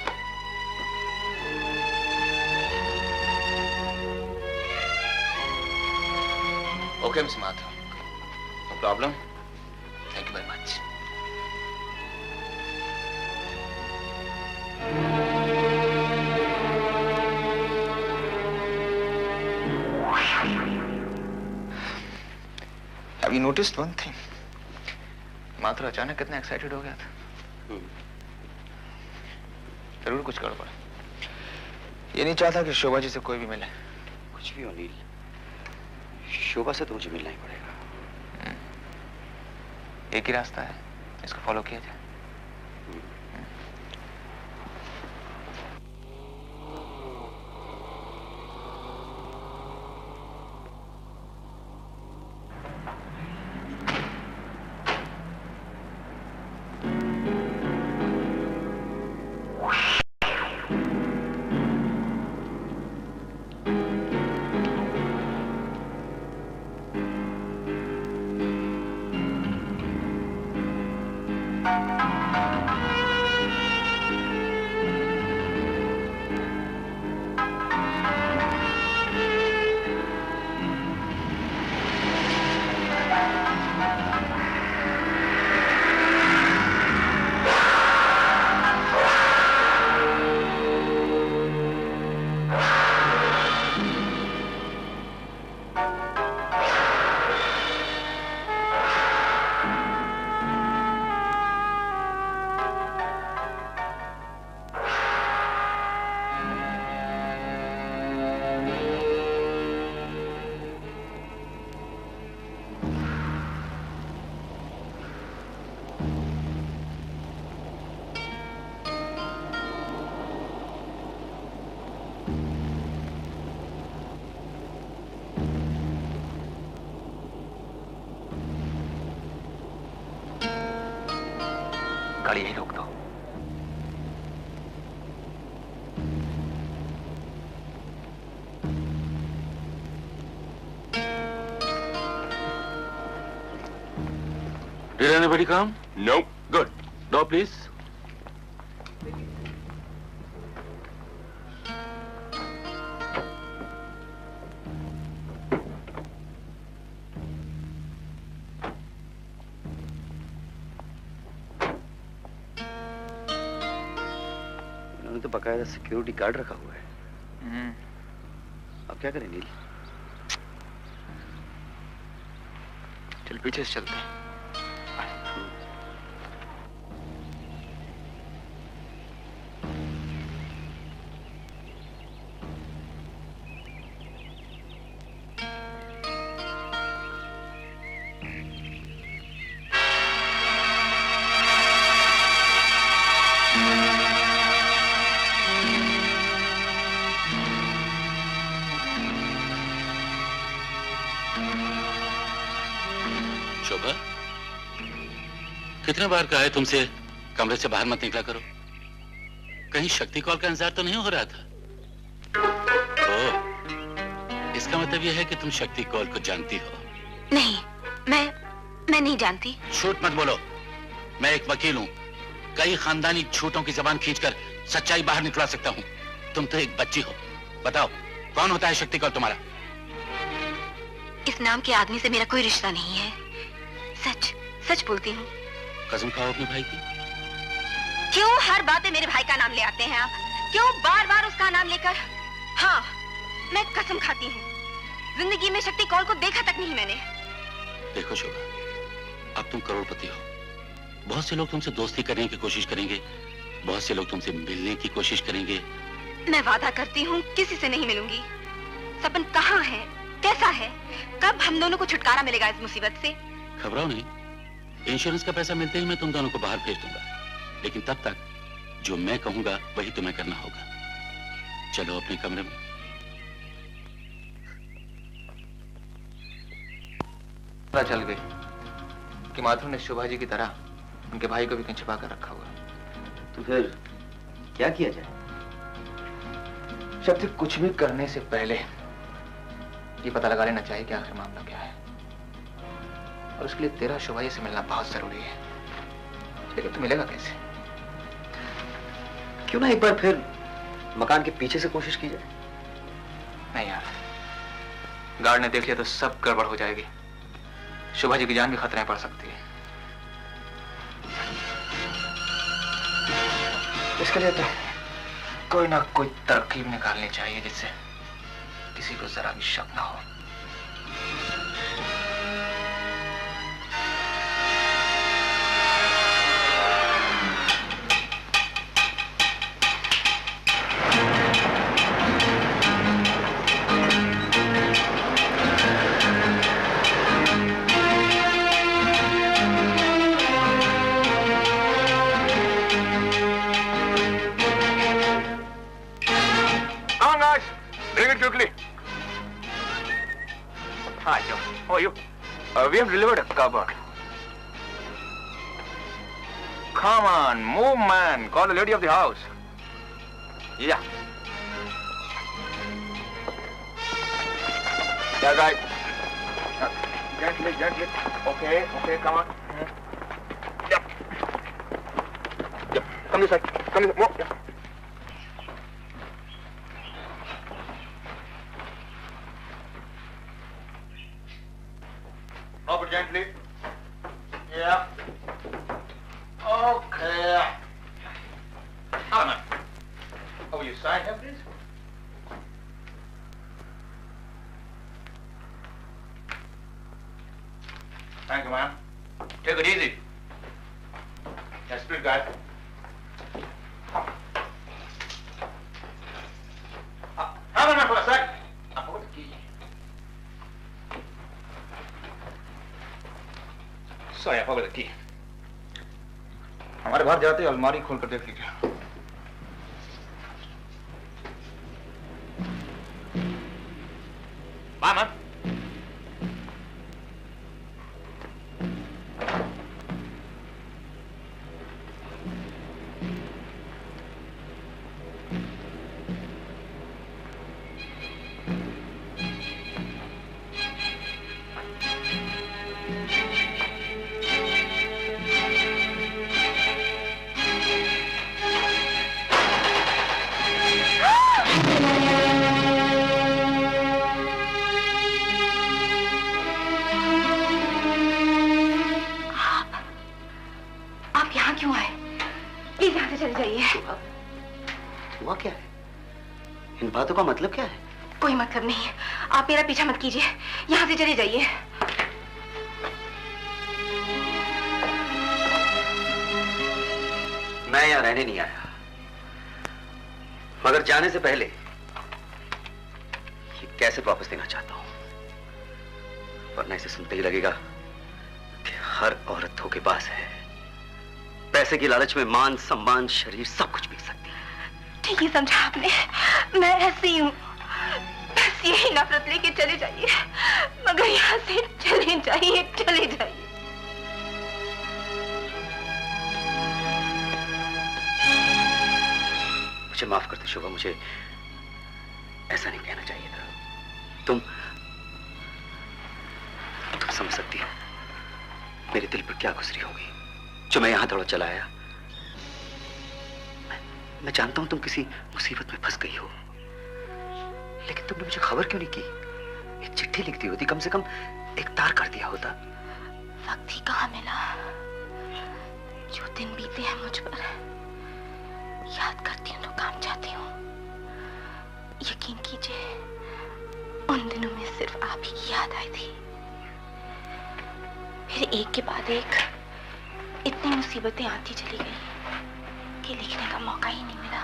Okay, Mr. Mathur. No problem. Thank you very much. Have you noticed one thing? Mathur अचानक कितना एक्साइटेड हो गया था। जरूर कुछ गड़बड़। ये नहीं चाहता कि शोभा जी से कोई भी मिले। कुछ भी अनिल, शोभा से तो मुझे मिलना ही पड़ेगा। एक ही रास्ता है, इसको फॉलो किया जाए। गाड़ी यहीं रोक दो। Did anybody come? Nope. Good. Door, please. इन्होंने तो बकायदा सिक्योरिटी गार्ड रखा हुआ है। अब क्या करें नील? चल पीछे से चलते हैं। शोभा, कितने बार कहा है तुमसे कमरे से बाहर मत निकला करो? कहीं शक्ति कॉल का इंतजार तो नहीं हो रहा था? ओह, इसका मतलब यह है कि तुम शक्ति कॉल को जानती हो? नहीं, मैं नहीं जानती। झूठ मत बोलो। मैं एक वकील हूँ। कई खानदानी झूठों की जबान खींचकर सच्चाई बाहर निकला सकता हूँ। तुम तो एक बच्ची हो। बताओ, कौन होता है शक्ति कौल तुम्हारा? इस नाम के आदमी से मेरा कोई रिश्ता नहीं है। सच सच बोलती हूँ। कसम खाओ अपने भाई की। क्यों हर बात में मेरे भाई का नाम ले आते हैं आप? क्यों बार बार उसका नाम लेकर? हाँ, मैं कसम खाती हूँ, जिंदगी में शक्ति कौल को देखा तक नहीं मैंने। देखो शोभा, अब तुम करोड़पति हो। बहुत से लोग तुमसे दोस्ती करने की कोशिश करेंगे, बहुत से लोग तुमसे मिलने की कोशिश करेंगे। मैं वादा करती हूँ किसी से नहीं मिलूंगी। सपन कहाँ है, कैसा है, कब हम दोनों को छुटकारा मिलेगा इस मुसीबत से? घबराओ नहीं, इंश्योरेंस का पैसा मिलते ही मैं तुम दोनों को बाहर भेज दूंगा। लेकिन तब तक जो मैं कहूंगा वही तुम्हें करना होगा। चलो अपने कमरे में। पता चल गई कि माथुर ने शोभा जी की तरह उनके भाई को भी कहीं छिपा कर रखा हुआ। तो फिर क्या किया जाए? शक्ति, कुछ भी करने से पहले ये पता लगा लेना चाहिए कि आखिर मामला क्या है, और उसके लिए तेरा शोभा जी से मिलना बहुत जरूरी है। लेकिन तू मिलेगा कैसे? क्यों ना एक बार फिर मकान के पीछे से कोशिश की जाए? नहीं यार, गार्ड ने देख लिया तो सब गड़बड़ हो जाएगी। शोभा जी की जान भी खतरे में पड़ सकती है। इसके लिए तो कोई ना कोई तरकीब निकालनी चाहिए जिससे किसी को जरा भी शक ना हो। Hi, Joe. How are you? We have delivered a cupboard. Come on, move, man. Call the lady of the house. Yeah. Yeah, guys. Gently, gently. Okay, come on. Yep. Come this side. Come this side. More. Yeah. Up it gently. Yeah. Okay. Hello, ma'am. How will you sign here, please? Thank you, ma'am. Take it easy. Yes, please, guys. Hang on for a sec. I forgot the key. Sorry, I forgot the key. हमारे बाहर जाते अलमारी खोल कर देख लीजिए। Bye, man. बातों का मतलब क्या है? कोई मतलब नहीं, आप मेरा पीछा मत कीजिए, यहाँ से चले जाइए। मैं यहाँ रहने नहीं आया, मगर जाने से पहले ये कैसेट वापस देना चाहता हूं, वरना इसे सुनते ही लगेगा कि हर औरत धोखेबाज है, पैसे की लालच में मान सम्मान शरीर सब कुछ बेच सकती है। ठीक ही समझा आपने, मैं ऐसी हूँ, बस यही नफरत लेके चले जाइए, मगर यहाँ से चले जाइए, चले जाइए। मुझे माफ कर दो शोभा, मुझे ऐसा नहीं कहना चाहिए था। तुम समझ सकती हो मेरे दिल पर क्या गुजरी होगी जो मैं यहां दौड़ा चला आया। मैं जानता हूं तुम किसी मुसीबत में फंस गई हो, लेकिन तुमने मुझे खबर क्यों नहीं की? एक चिट्ठी लिख दी होती, कम से कम एक तार कर दिया होता। वक्त ही कहाँ मिला, जो दिन बीते हैं मुझ पर, याद करती हूँ तो काम जाती हूँ। यकीन कीजिए, उन दिनों में सिर्फ आप ही की याद आई थी। फिर एक के बाद एक इतनी मुसीबतें आती चली गई कि लिखने का मौका ही नहीं मिला,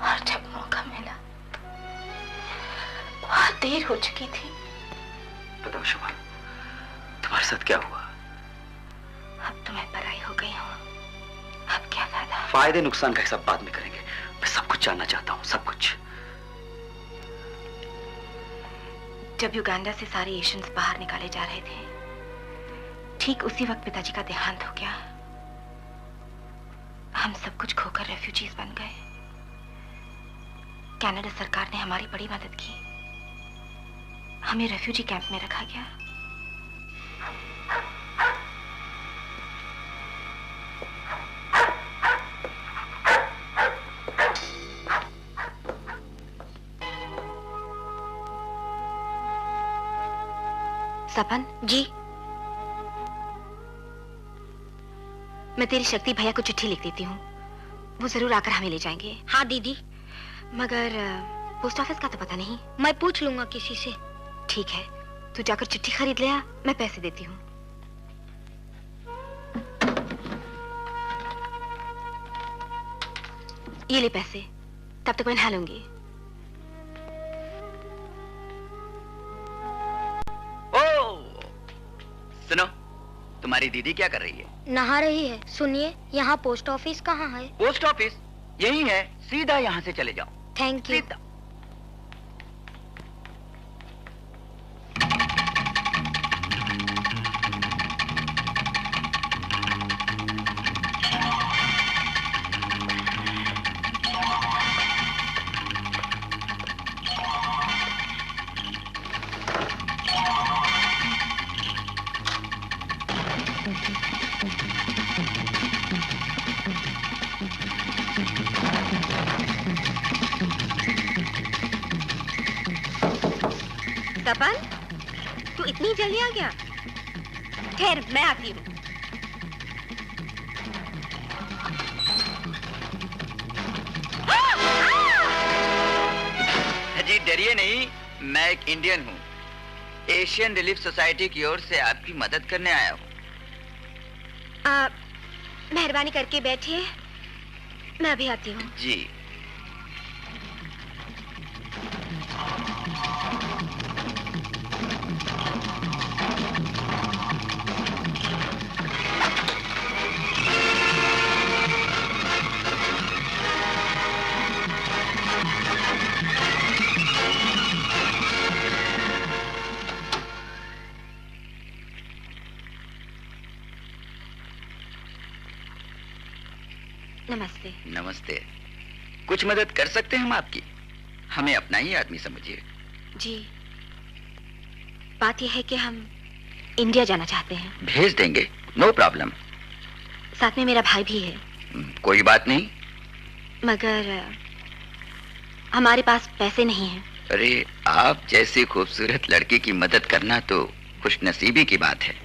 और जब मौका मिला बहुत देर हो चुकी थी। बताओ शोभा, तुम्हारे साथ क्या हुआ? अब तो मैं पराई हो गई हूँ, अब क्या फायदा? फायदे नुकसान का हिसाब बाद में करेंगे, मैं सब कुछ जानना चाहता हूँ, सब कुछ। जब युगांडा से सारे एशियंस बाहर निकाले जा रहे थे, ठीक उसी वक्त पिताजी का देहांत हो गया। हम सब कुछ खोकर रेफ्यूजीज बन गए। कनाडा सरकार ने हमारी बड़ी मदद की, हमें रेफ्यूजी कैंप में रखा गया। सपन जी, मैं तेरी शक्ति भैया को चिट्ठी लिख देती हूँ, वो जरूर आकर हमें ले जाएंगे। हाँ दीदी। मगर पोस्ट ऑफिस का तो पता नहीं। मैं पूछ लूंगा किसी से। ठीक है, तू जाकर चिट्ठी खरीद ले आ, मैं पैसे देती हूँ। ये ले पैसे, तब तक मैं नहा लूंगी। सुनो, तुम्हारी दीदी क्या कर रही है? नहा रही है। सुनिए, यहाँ पोस्ट ऑफिस कहाँ है? पोस्ट ऑफिस यही है, सीधा यहाँ से चले जाओ। Thank you. सपन, तू इतनी जल्दी आ गया? ठहर, मैं आती हूँ। जी डरिए नहीं, मैं एक इंडियन हूँ, एशियन रिलीफ सोसाइटी की ओर से आपकी मदद करने आया हूँ। मेहरबानी करके बैठिए, मैं अभी आती हूँ। जी। नमस्ते। नमस्ते। कुछ मदद कर सकते हैं हम आपकी? हमें अपना ही आदमी समझिए। जी, बात यह है कि हम इंडिया जाना चाहते हैं। भेज देंगे, नो प्रॉब्लम। साथ में मेरा भाई भी है। कोई बात नहीं। मगर हमारे पास पैसे नहीं हैं। अरे, आप जैसी खूबसूरत लड़की की मदद करना तो खुशनसीबी की बात है।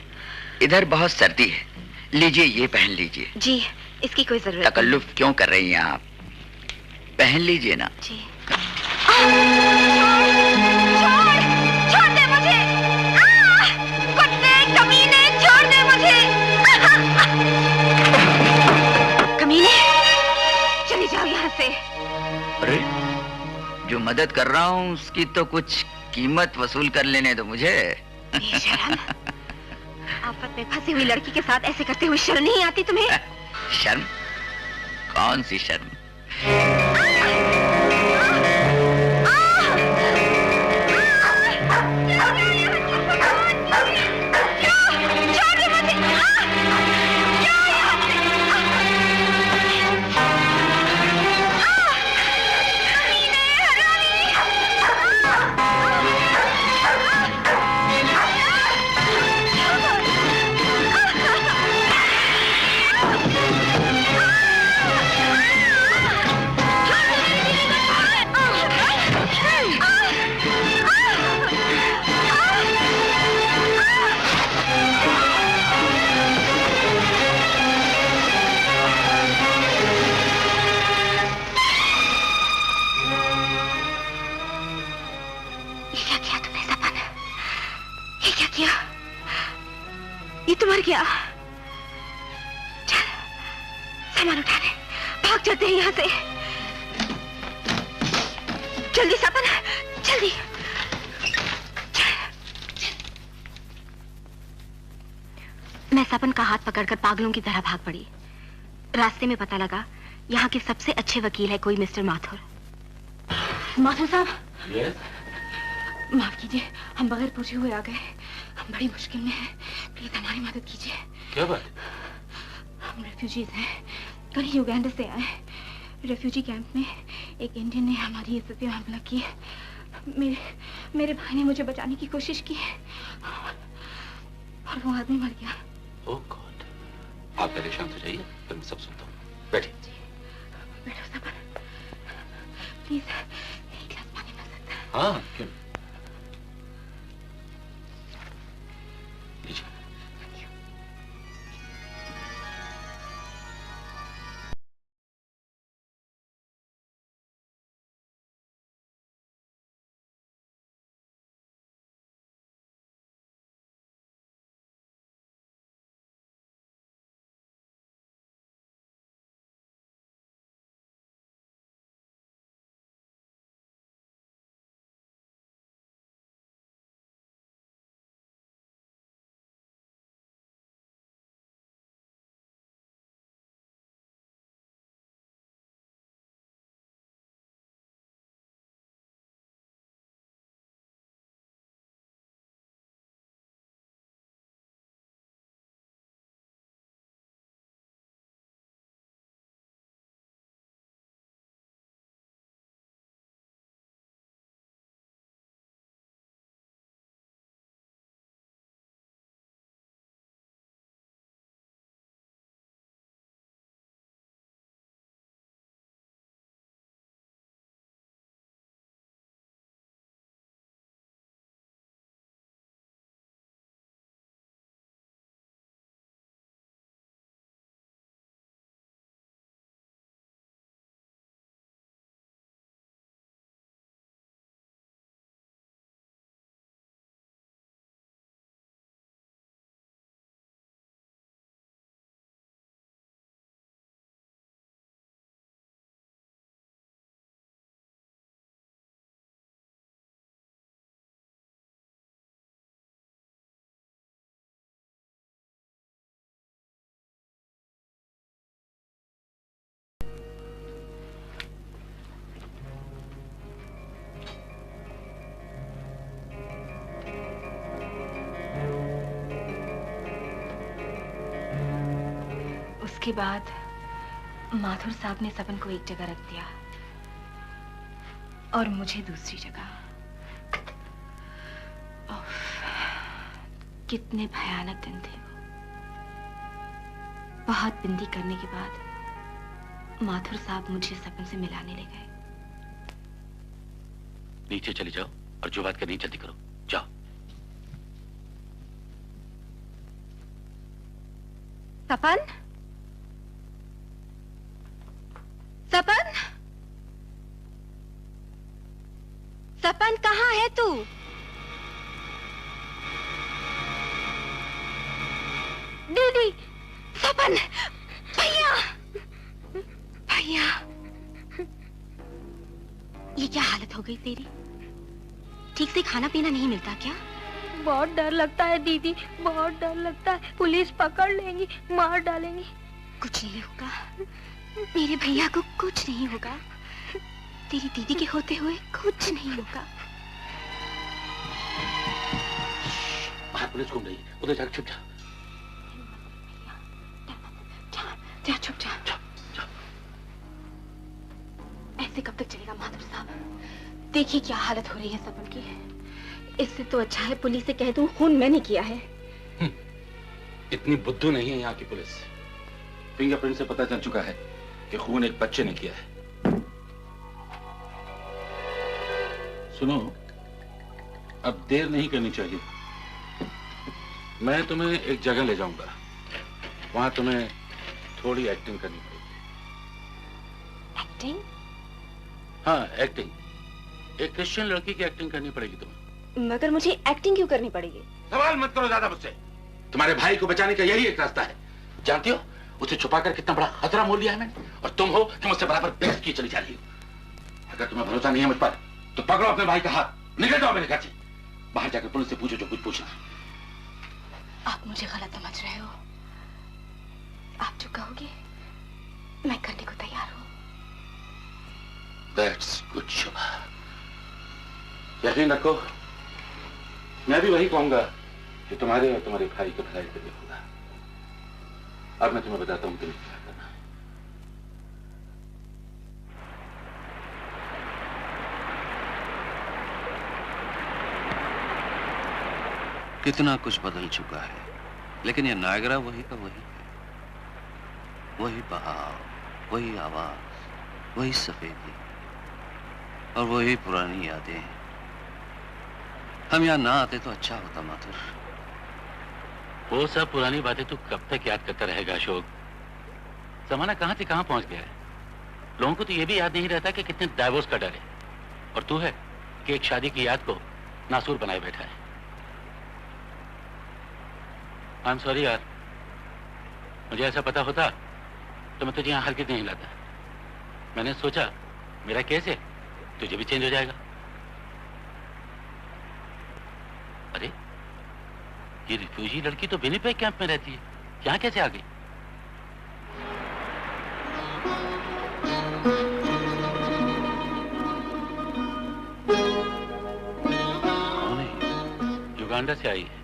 इधर बहुत सर्दी है, लीजिए ये पहन लीजिए। जी, इसकी कोई जरूरत तकल्लुफ क्यों कर रही हैं आप? पहन लीजिए ना। जी। छोड़ दे मुझे। कुत्ते कमीने, छोड़ दे मुझे। कमीने, चले जाओ यहाँ से। अरे, जो मदद कर रहा हूँ उसकी तो कुछ कीमत वसूल कर लेने दो मुझे। बेशरम, आफत में फंसी हुई लड़की के साथ ऐसे करते हुए शर्म नहीं आती तुम्हें? शर्म? कौन सी शर्म? मर गया। चल, सामान उठाने भाग चलते हैं यहाँ से। जल्दी सपन, जल्दी। मैं सपन का हाथ पकड़कर पागलों की तरह भाग पड़ी। रास्ते में पता लगा यहाँ के सबसे अच्छे वकील है कोई मिस्टर माथुर। माथुर साहब, माफ कीजिए, हम बगैर पूछे हुए आ गए। हम बड़ी मुश्किल में हैं, प्लीज हमारी मदद कीजिए। क्या बात? हम रेफ्यूजीज हैं, कल ही युगांडा से आए। रेफ्यूजी कैंप में एक इंडियन ने हमारी इज्जत पे हमला किया। मेरे भाई ने मुझे बचाने की कोशिश की और वो आदमी मर गया। ओह गॉड, आप परेशान हो जाइए, फिर मैं सब सुनता हूँ। बैठिए। बैठो सपन, प्लीज एक गिलास पानी मिल सकता है? हाँ, क्यों? उसके बाद माथुर साहब ने सपन को एक जगह रख दिया और मुझे दूसरी जगह। कितने भयानक दिन थे वो। बहुत बिंदी करने के बाद माथुर साहब मुझे सपन से मिलाने ले गए। नीचे चली जाओ और जो बात करनी जल्दी करो, जाओ। सपन, सपन, सपन कहाँ है तू? दीदी, सपन, भैया, भैया, ये क्या हालत हो गई तेरी? ठीक से खाना पीना नहीं मिलता क्या? बहुत डर लगता है दीदी, बहुत डर लगता है। पुलिस पकड़ लेंगी, मार डालेंगी। कुछ नहीं होगा, मेरे भैया को कुछ नहीं होगा। तेरी दीदी के होते हुए कुछ नहीं होगा। बाहर पुलिस घूम रही है, उधर जाकर छुप जा। जा छुप जा। ऐसे कब तक चलेगा माधुर साहब? देखिए क्या हालत हो रही है सपन की। इससे तो अच्छा है पुलिस से कह दूं खून मैंने किया है। इतनी बुद्धू नहीं है यहाँ की पुलिस। फिंगरप्रिंट से पता चल चुका है कि खून एक बच्चे ने किया है। सुनो, अब देर नहीं करनी चाहिए। मैं तुम्हें एक जगह ले जाऊंगा, वहां तुम्हें थोड़ी एक्टिंग करनी पड़ेगी। एक्टिंग? हाँ, एक्टिंग। एक क्रिश्चियन लड़की की एक्टिंग करनी पड़ेगी तुम्हें। मगर मुझे एक्टिंग क्यों करनी पड़ेगी? सवाल मत करो ज्यादा मुझसे। तुम्हारे भाई को बचाने का यही एक रास्ता है। जानती हो उसे छुपाकर कितना बड़ा खतरा मोल लिया है मैंने, और तुम हो कि मुझसे बराबर बहस की चली जा रही हो। अगर तुम्हें भरोसा नहीं है मुझ पर तो पकड़ो अपने भाई का हाथ, निकल जाओ मेरे घर से। बाहर जाकर पुलिस से पूछो जो कुछ पूछना। आप मुझे गलत समझ रहे हो। आप जो कहोगे मैं करने को तैयार हूँ। That's good, शोभा। यकीन रखो, मैं भी वही कहूंगा कि तुम्हारे और तुम्हारे भाई के भलाई के लिए होगा। अब मैं तुम्हें बताता हूँ तुम्हें क्या करना है। कितना कुछ बदल चुका है, लेकिन ये नायगरा वही का वही है। वही बहाव, वही आवाज, वही सफेदी और वही पुरानी यादें। हम यहाँ ना आते तो अच्छा होता माथुर। वो सब पुरानी बातें तू कब तक याद करता रहेगा अशोक? जमाना कहां से कहां पहुंच गया है। लोगों को तो ये भी याद नहीं रहता कि कितने डाइवोर्स का डर है, और तू है कि एक शादी की याद को नासूर बनाए बैठा है। आई एम सॉरी यार, मुझे ऐसा पता होता तो मैं तुझे यहाँ हरगिज़ नहीं लाता। मैंने सोचा मेरा केस है, तुझे भी चेंज हो जाएगा। अरे ये रिफ्यूजी लड़की तो विनिपेग कैंप में रहती है, यहाँ कैसे आ गई? कौन है? युगांडा से आई है,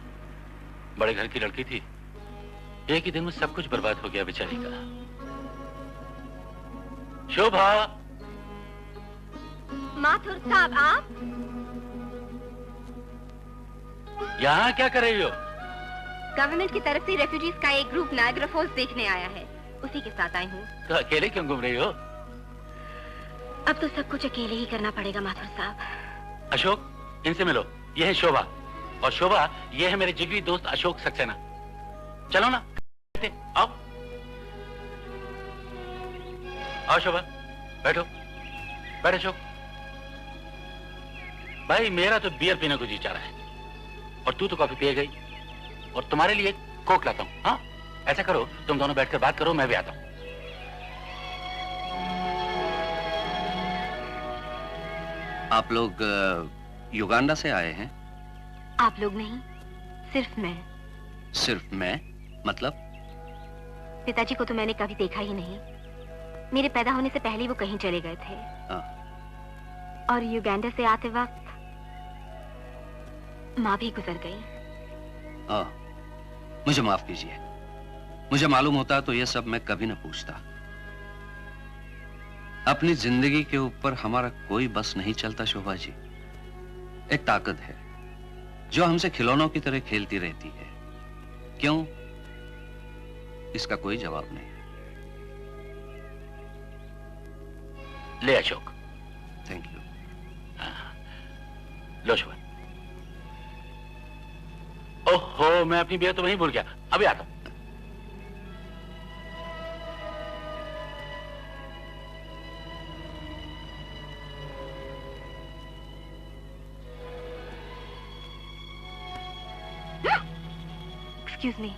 बड़े घर की लड़की थी। एक ही दिन में सब कुछ बर्बाद हो गया बेचारी का। शोभा! माथुर साहब आप? यहाँ क्या कर रही हो? गवर्नमेंट की तरफ से रेफ्यूजीज का एक ग्रुप नायग्रा फॉल्स देखने आया है, उसी के साथ आई हूँ। तो अकेले क्यों घूम रही हो? अब तो सब कुछ अकेले ही करना पड़ेगा माथुर साहब। अशोक, इनसे मिलो। ये है शोभा, और शोभा ये है मेरे जिगरी दोस्त अशोक सक्सेना। चलो ना, आओ आओ शोभा, बैठो। बैठ अशोक। भाई मेरा तो बियर पीने को जी चाह रहा है, और तू तो कॉफी पिए गई, और तुम्हारे लिए कोक लाता हूँ। हाँ, ऐसा करो, तुम दोनों बैठकर बात करो, मैं भी आता हूँ। आप लोग युगांडा से आए हैं? आप लोग नहीं, सिर्फ मैं। सिर्फ मैं? मतलब? पिताजी को तो मैंने कभी देखा ही नहीं। मेरे पैदा होने से पहले ही वो कहीं चले गए थे। और युगांडा से आते वक्त माँ भी गुजर गई। मुझे माफ कीजिए, मुझे मालूम होता तो ये सब मैं कभी न पूछता। अपनी जिंदगी के ऊपर हमारा कोई बस नहीं चलता शोभा जी। एक ताकत है जो हमसे खिलौनों की तरह खेलती रहती है। क्यों? इसका कोई जवाब नहीं। ले अशोक। Thank you. लो शोभा। ओहो, मैं अपनी बियर तो वहीं भूल गया, अभी आता हूं। Excuse me.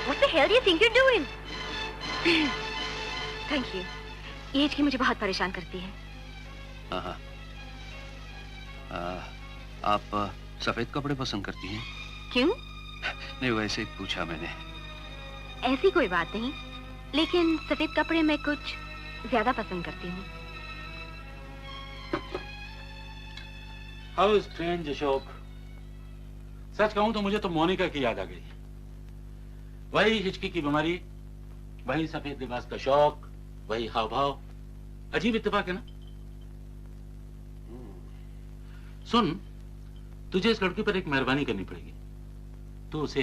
What the hell do you think you're doing? Thank you. ये एज की मुझे बहुत परेशान करती है। हाँ। आप सफेद कपड़े पसंद करती हैं? क्यों? नहीं, वैसे ही पूछा मैंने। ऐसी कोई बात नहीं, लेकिन सफेद कपड़े मैं कुछ ज्यादा पसंद करती हूँ। How strange Ashok. सच कहूं तो मुझे तो मोनिका की याद आ गई। वही हिचकी की बीमारी, वही सफेद लिबास का शौक, वही हाव भाव। अजीब इत्तेफाक है ना। सुन, तुझे इस लड़की पर एक मेहरबानी करनी पड़ेगी। तू उसे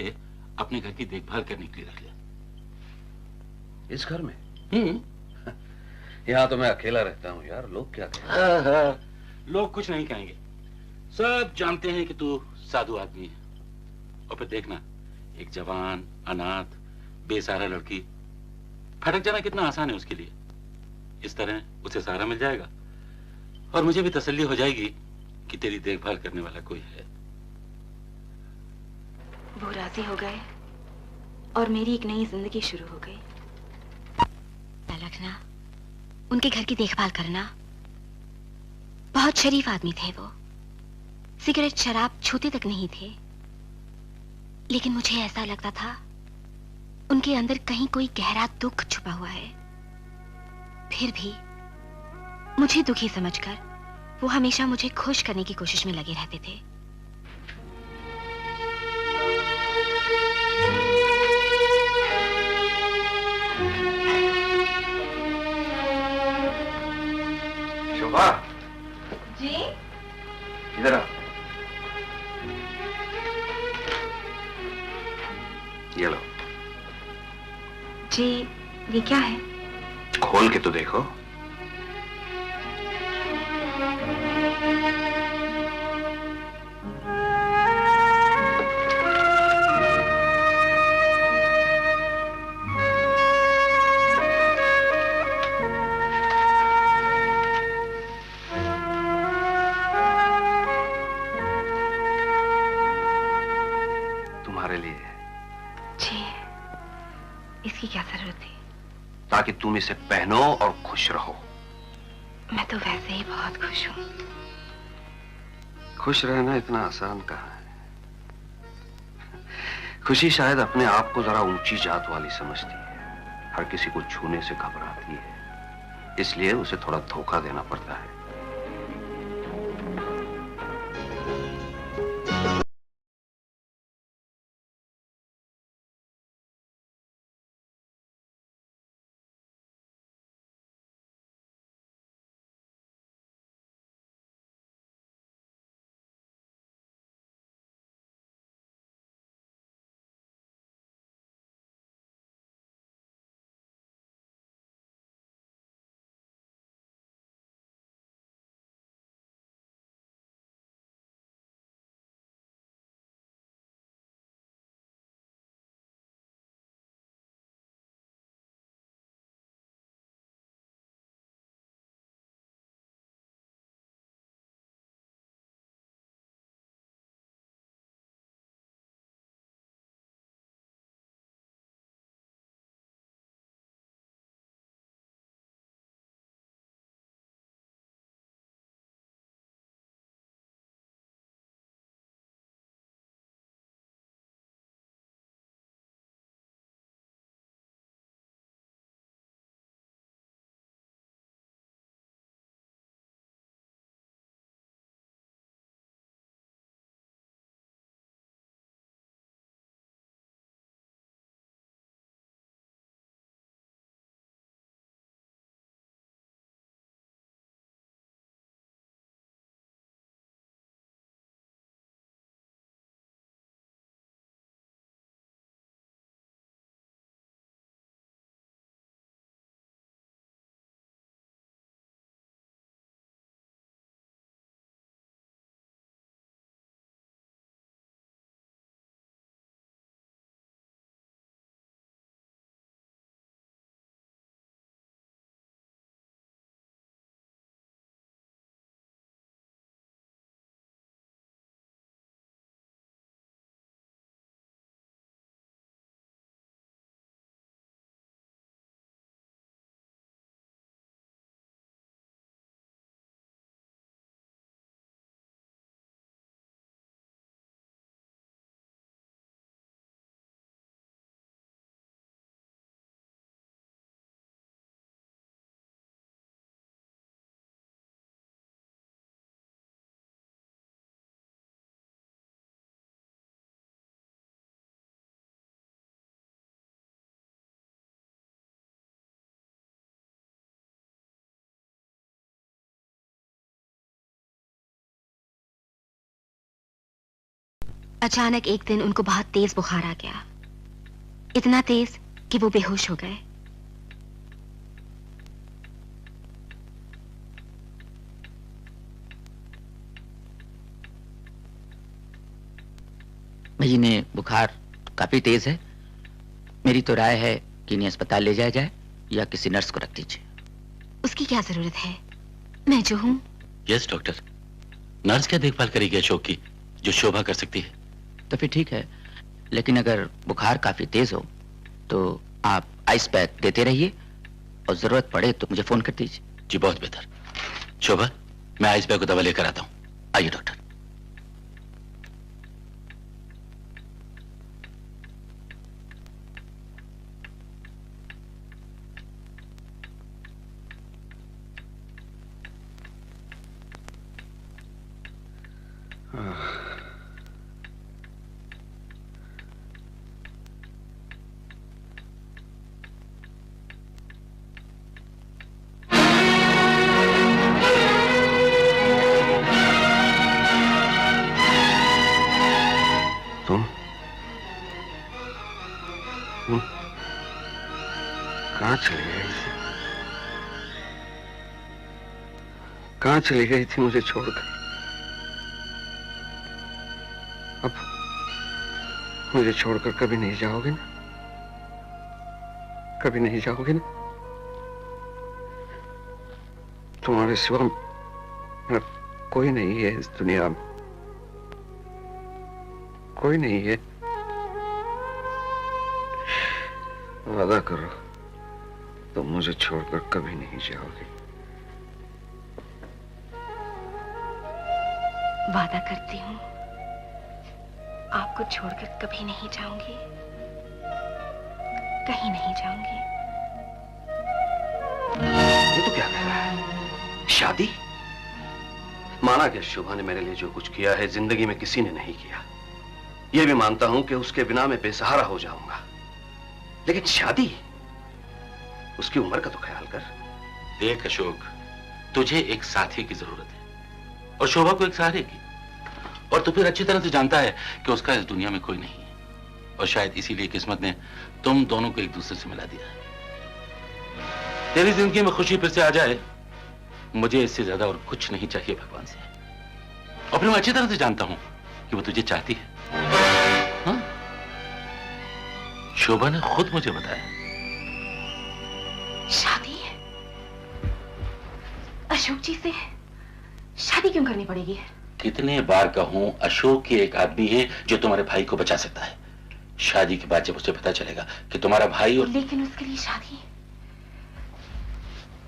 अपने घर की देखभाल करने के लिए रख ले। इस घर में? यहाँ तो मैं अकेला रहता हूँ यार, लोग क्या कहेंगे? लोग कुछ नहीं कहेंगे। सब जानते हैं कि तू साधु आदमी है। और फिर देखना, एक जवान, अनाथ, बेसहारा लड़की भटक जाना कितना आसान है उसके लिए। इस तरह उसे सहारा मिल जाएगा और मुझे भी तसल्ली हो जाएगी कि तेरी देखभाल करने वाला कोई है। वो राजी हो गए और मेरी एक नई जिंदगी शुरू हो गई। रखना, उनके घर की देखभाल करना। बहुत शरीफ आदमी थे वो, सिगरेट शराब छूते तक नहीं थे। लेकिन मुझे ऐसा लगता था उनके अंदर कहीं कोई गहरा दुख छुपा हुआ है। फिर भी मुझे दुखी समझकर वो हमेशा मुझे खुश करने की कोशिश में लगे रहते थे। शोभा जी? इधर आ। ये लो। जी, ये क्या है? खोल के तो देखो। तुम्हारे लिए। जी, इसकी क्या जरूरत थी? ताकि तुम इसे पहनो और खुश रहो। मैं तो वैसे ही बहुत खुश हूँ। खुश रहना इतना आसान कहाँ है। खुशी शायद अपने आप को जरा ऊंची जात वाली समझती है, हर किसी को छूने से घबराती है, इसलिए उसे थोड़ा धोखा देना पड़ता है। अचानक एक दिन उनको बहुत तेज बुखार आ गया, इतना तेज कि वो बेहोश हो गए। भैया ने बुखार काफी तेज है। मेरी तो राय है कि इन्हें अस्पताल ले जाया जाए या किसी नर्स को रख दीजिए। उसकी क्या जरूरत है, मैं जो हूं। यस डॉक्टर, नर्स क्या देखभाल करेगी अशोक की जो शोभा कर सकती है? तो फिर ठीक है, लेकिन अगर बुखार काफी तेज हो तो आप आइस पैक देते रहिए और जरूरत पड़े तो मुझे फोन कर दीजिए। जी बहुत बेहतर। शोभा, मैं आइस पैक को दवा लेकर आता हूँ। आइए डॉक्टर। कहाँ चली गई थी मुझे छोड़कर? अब मुझे छोड़कर कभी नहीं जाओगे ना? कभी नहीं जाओगे ना? तुम्हारे सिवा मेरा कोई नहीं है इस दुनिया में, कोई नहीं है। वादा करो तुम मुझे छोड़कर कभी नहीं जाओगे। वादा करती हूँ आपको छोड़कर कभी नहीं जाऊंगी, कहीं नहीं जाऊंगी। ये तो क्या कह रहा है? शादी? माना कि शोभा ने मेरे लिए जो कुछ किया है जिंदगी में किसी ने नहीं किया। यह भी मानता हूं कि उसके बिना मैं बेसहारा हो जाऊंगा, लेकिन शादी? उसकी उम्र का तो ख्याल कर। देख अशोक, तुझे एक साथी की जरूरत है और शोभा को एक सहारे की, और तू फिर अच्छी तरह से जानता है कि उसका इस दुनिया में कोई नहीं है, और शायद इसीलिए किस्मत ने तुम दोनों को एक दूसरे से मिला दिया। तेरी जिंदगी में खुशी फिर से आ जाए, मुझे इससे ज्यादा और कुछ नहीं चाहिए भगवान से। और फिर मैं अच्छी तरह से जानता हूं कि वो तुझे चाहती है। हाँ? शोभा ने खुद मुझे बताया। शादी? अशोक जी से शादी क्यों करनी पड़ेगी? कितने बार कहूं, अशोक ही एक आदमी है जो तुम्हारे भाई को बचा सकता है। शादी के बाद जब उसे पता चलेगा कि तुम्हारा भाई और... लेकिन उसके लिए शादी?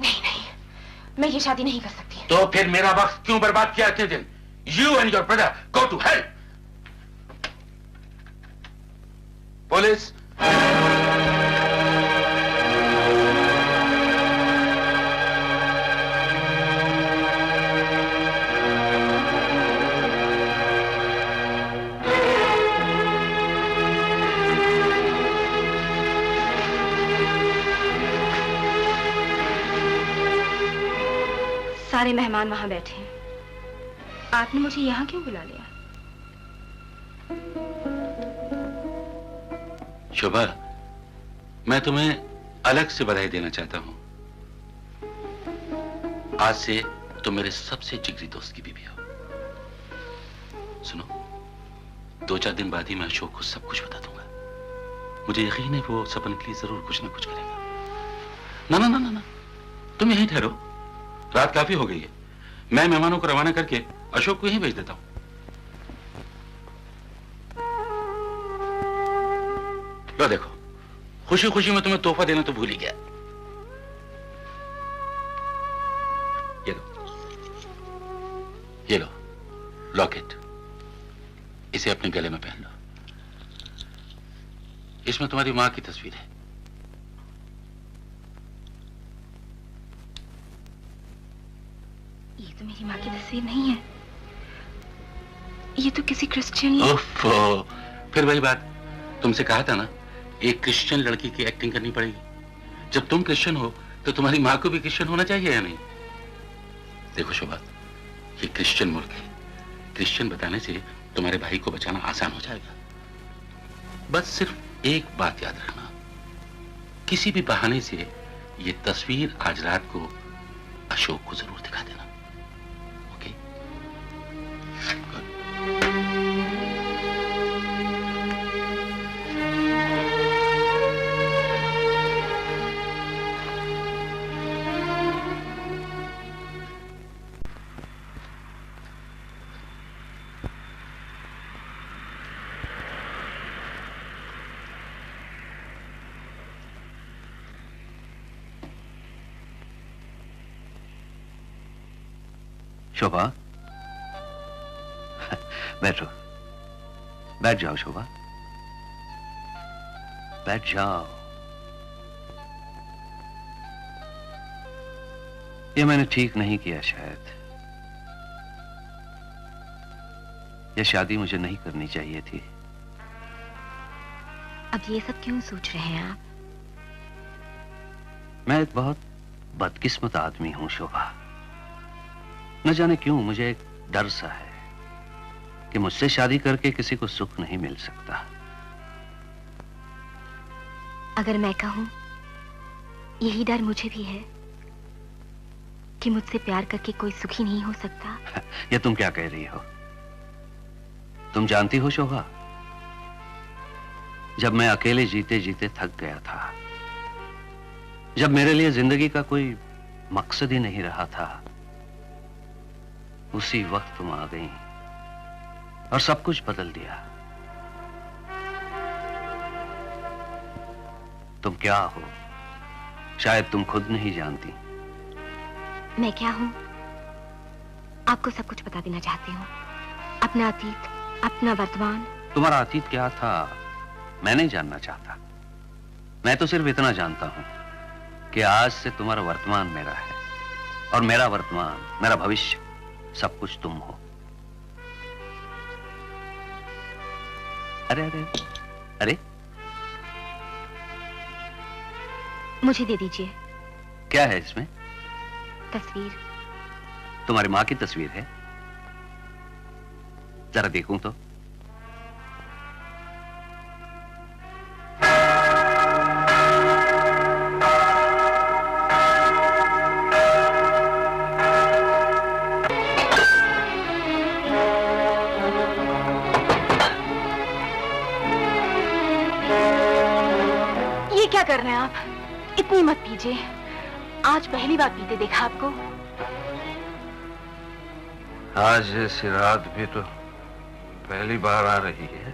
नहीं नहीं, मैं ये शादी नहीं कर सकती। तो फिर मेरा वक्त क्यों बर्बाद किया इतने दिन? You and your brother go to hell. Police! सारे मेहमान वहां बैठे हैं, आपने मुझे यहां क्यों बुला लिया? शोभा, मैं तुम्हें अलग से बधाई देना चाहता हूं। आज से तुम मेरे सबसे जिगरी दोस्त की बीवी हो। सुनो, 2-4 दिन बाद ही मैं अशोक को सब कुछ बता दूंगा। मुझे यकीन है वो सपन के लिए जरूर कुछ ना कुछ करेगा। ना ना ना ना ना, तुम यहीं ठहरो, रात काफी हो गई है। मैं मेहमानों को रवाना करके अशोक को यहीं भेज देता हूं। लो देखो, खुशी खुशी में तुम्हें तोहफा देना तो भूल ही गया। ये लो लॉकेट, इसे अपने गले में पहन लो। इसमें तुम्हारी मां की तस्वीर है। ये तो मेरी मां की तस्वीर नहीं है, ये तो किसी क्रिश्चियन... ओफो, फिर वही बात, तुमसे कहा था ना, एक क्रिश्चियन लड़की की एक्टिंग करनी पड़ेगी। जब तुम क्रिश्चियन हो तो तुम्हारी मां को भी क्रिश्चियन होना चाहिए या नहीं? देखो शोभा, ये क्रिश्चियन मुल्क है, क्रिश्चियन बताने से तुम्हारे भाई को बचाना आसान हो जाएगा। बस सिर्फ एक बात याद रखना, किसी भी बहाने से ये तस्वीर आज रात को अशोक को जरूर दिखा देना। ओके? शोभा, बैठो, बैठ जाओ शोभा, बैठ जाओ। ये मैंने ठीक नहीं किया शायद। ये शादी मुझे नहीं करनी चाहिए थी। अब ये सब क्यों सोच रहे हैं आप? मैं एक बहुत बदकिस्मत आदमी हूं शोभा। न जाने क्यों मुझे एक डर सा है कि मुझसे शादी करके किसी को सुख नहीं मिल सकता। अगर मैं कहूं, यही डर मुझे भी है कि मुझसे प्यार करके कोई सुखी नहीं हो सकता। ये तुम क्या कह रही हो? तुम जानती हो शोभा, जब मैं अकेले जीते जीते थक गया था, जब मेरे लिए जिंदगी का कोई मकसद ही नहीं रहा था, उसी वक्त तुम आ गई और सब कुछ बदल दिया। तुम क्या हो शायद तुम खुद नहीं जानती। मैं क्या हूं आपको सब कुछ बता देना चाहती हूँ। अपना अतीत, अपना वर्तमान। तुम्हारा अतीत क्या था मैं नहीं जानना चाहता। मैं तो सिर्फ इतना जानता हूं कि आज से तुम्हारा वर्तमान मेरा है और मेरा वर्तमान, मेरा भविष्य, सब कुछ तुम हो। अरे अरे अरे, मुझे दे दीजिए। क्या है इसमें? तस्वीर। तुम्हारी माँ की तस्वीर है? जरा देखूं तो। ये क्या कर रहे हैं आप? इतनी मत पीजिए। आज पहली बार पीते देखा आपको। आज जैसी रात भी तो पहली बार आ रही है।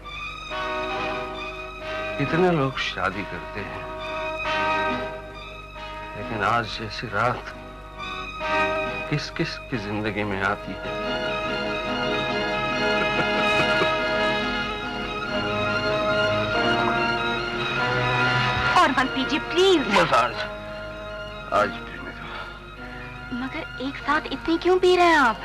कितने लोग शादी करते हैं, लेकिन आज जैसी रात किस किस की जिंदगी में आती है। और मत पीजिए प्लीज। बस आज पीने दो। मगर एक साथ इतनी क्यों पी रहे हैं आप?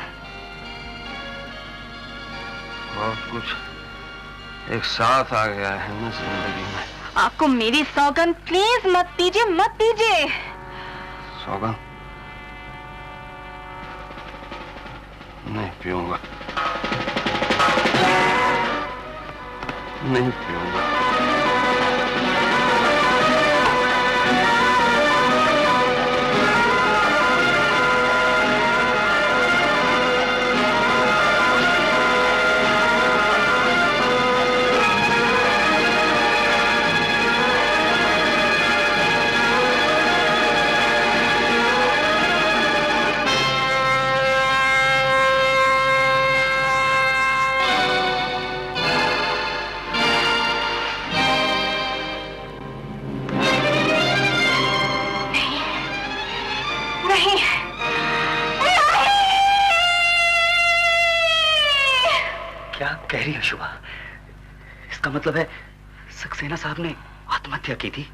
बहुत कुछ एक साथ आ गया है ना जिंदगी में। आपको मेरी सौगंध, प्लीज मत पीजिए, मत पीजिए। सौगंध? नहीं पीऊंगा, नहीं पीऊंगा। कह रही है शुभा? इसका मतलब है सक्सेना साहब ने आत्महत्या की थी?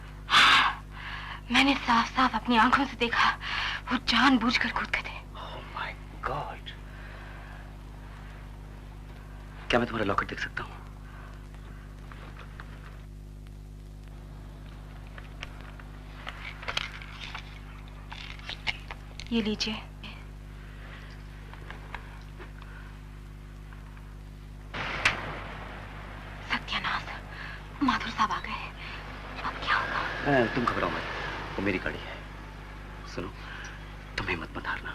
मैंने साफ साफ अपनी आंखों से देखा, वो जानबूझकर कूद गए थे। Oh my God! क्या मैं तुम्हारा लॉकेट देख सकता हूँ? ये लीजिए। माथुर साहब आ गए, अब क्या होगा? तुम घबराओ मत, वो मेरी गाड़ी है। सुनो, तुम हिम्मत मत हारना।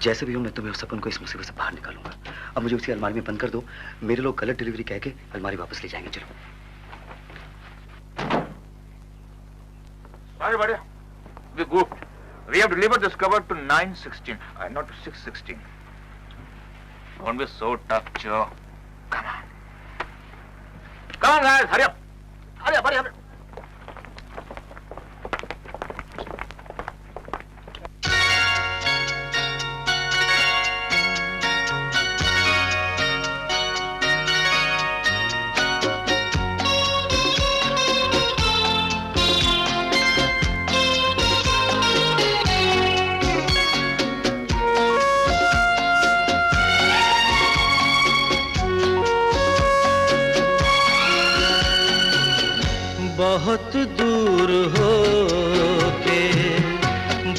जैसे भी हो मैं तुम्हें उस सपन को इस मुसीबत से बाहर निकालूंगा। अब मुझे उसी अलमारी में बंद कर दो, मेरे लोग गलत डिलीवरी कह के अलमारी वापस ले जाएंगे। चलो। Sorry, buddy. We go. We have delivered this cover to 916, not to 616. Don't be so tough, Joe. Come on. Come on, guys. Hurry up. Hurry up, hurry up. बहुत दूर हो के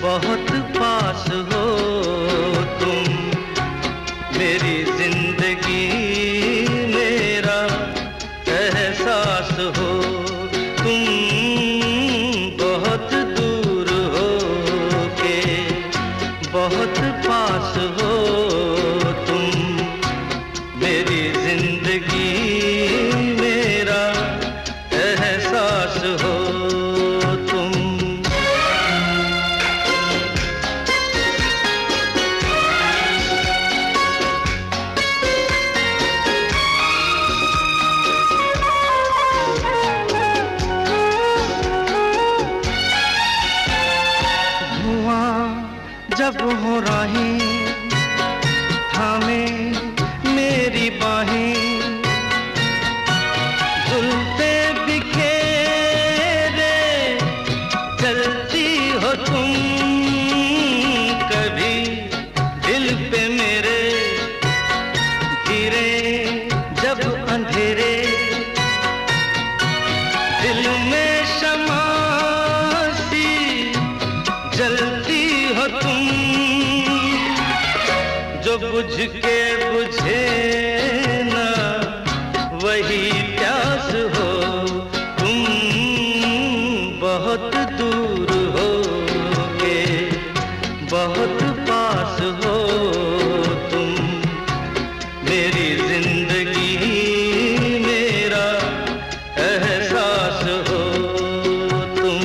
बहुत पास हो तुम, मेरी जिंदगी मेरा एहसास हो तुम। बहुत दूर हो के बहुत पास हो तुम, मेरी जिंदगी मेरा एहसास हो तुम। धुआं जब हो राहें थामे मेरी बाहें, झुलते बिखेरे चलती हो तुम। कभी दिल पे मेरे गिरे जब अंधेरे, दिल में शमा सी जलती हो तुम। जो बुझ के बुझे ना वही प्यास हो तुम। बहुत दूर हो के बहुत पास हो तुम, मेरी जिंदगी मेरा एहसास हो तुम।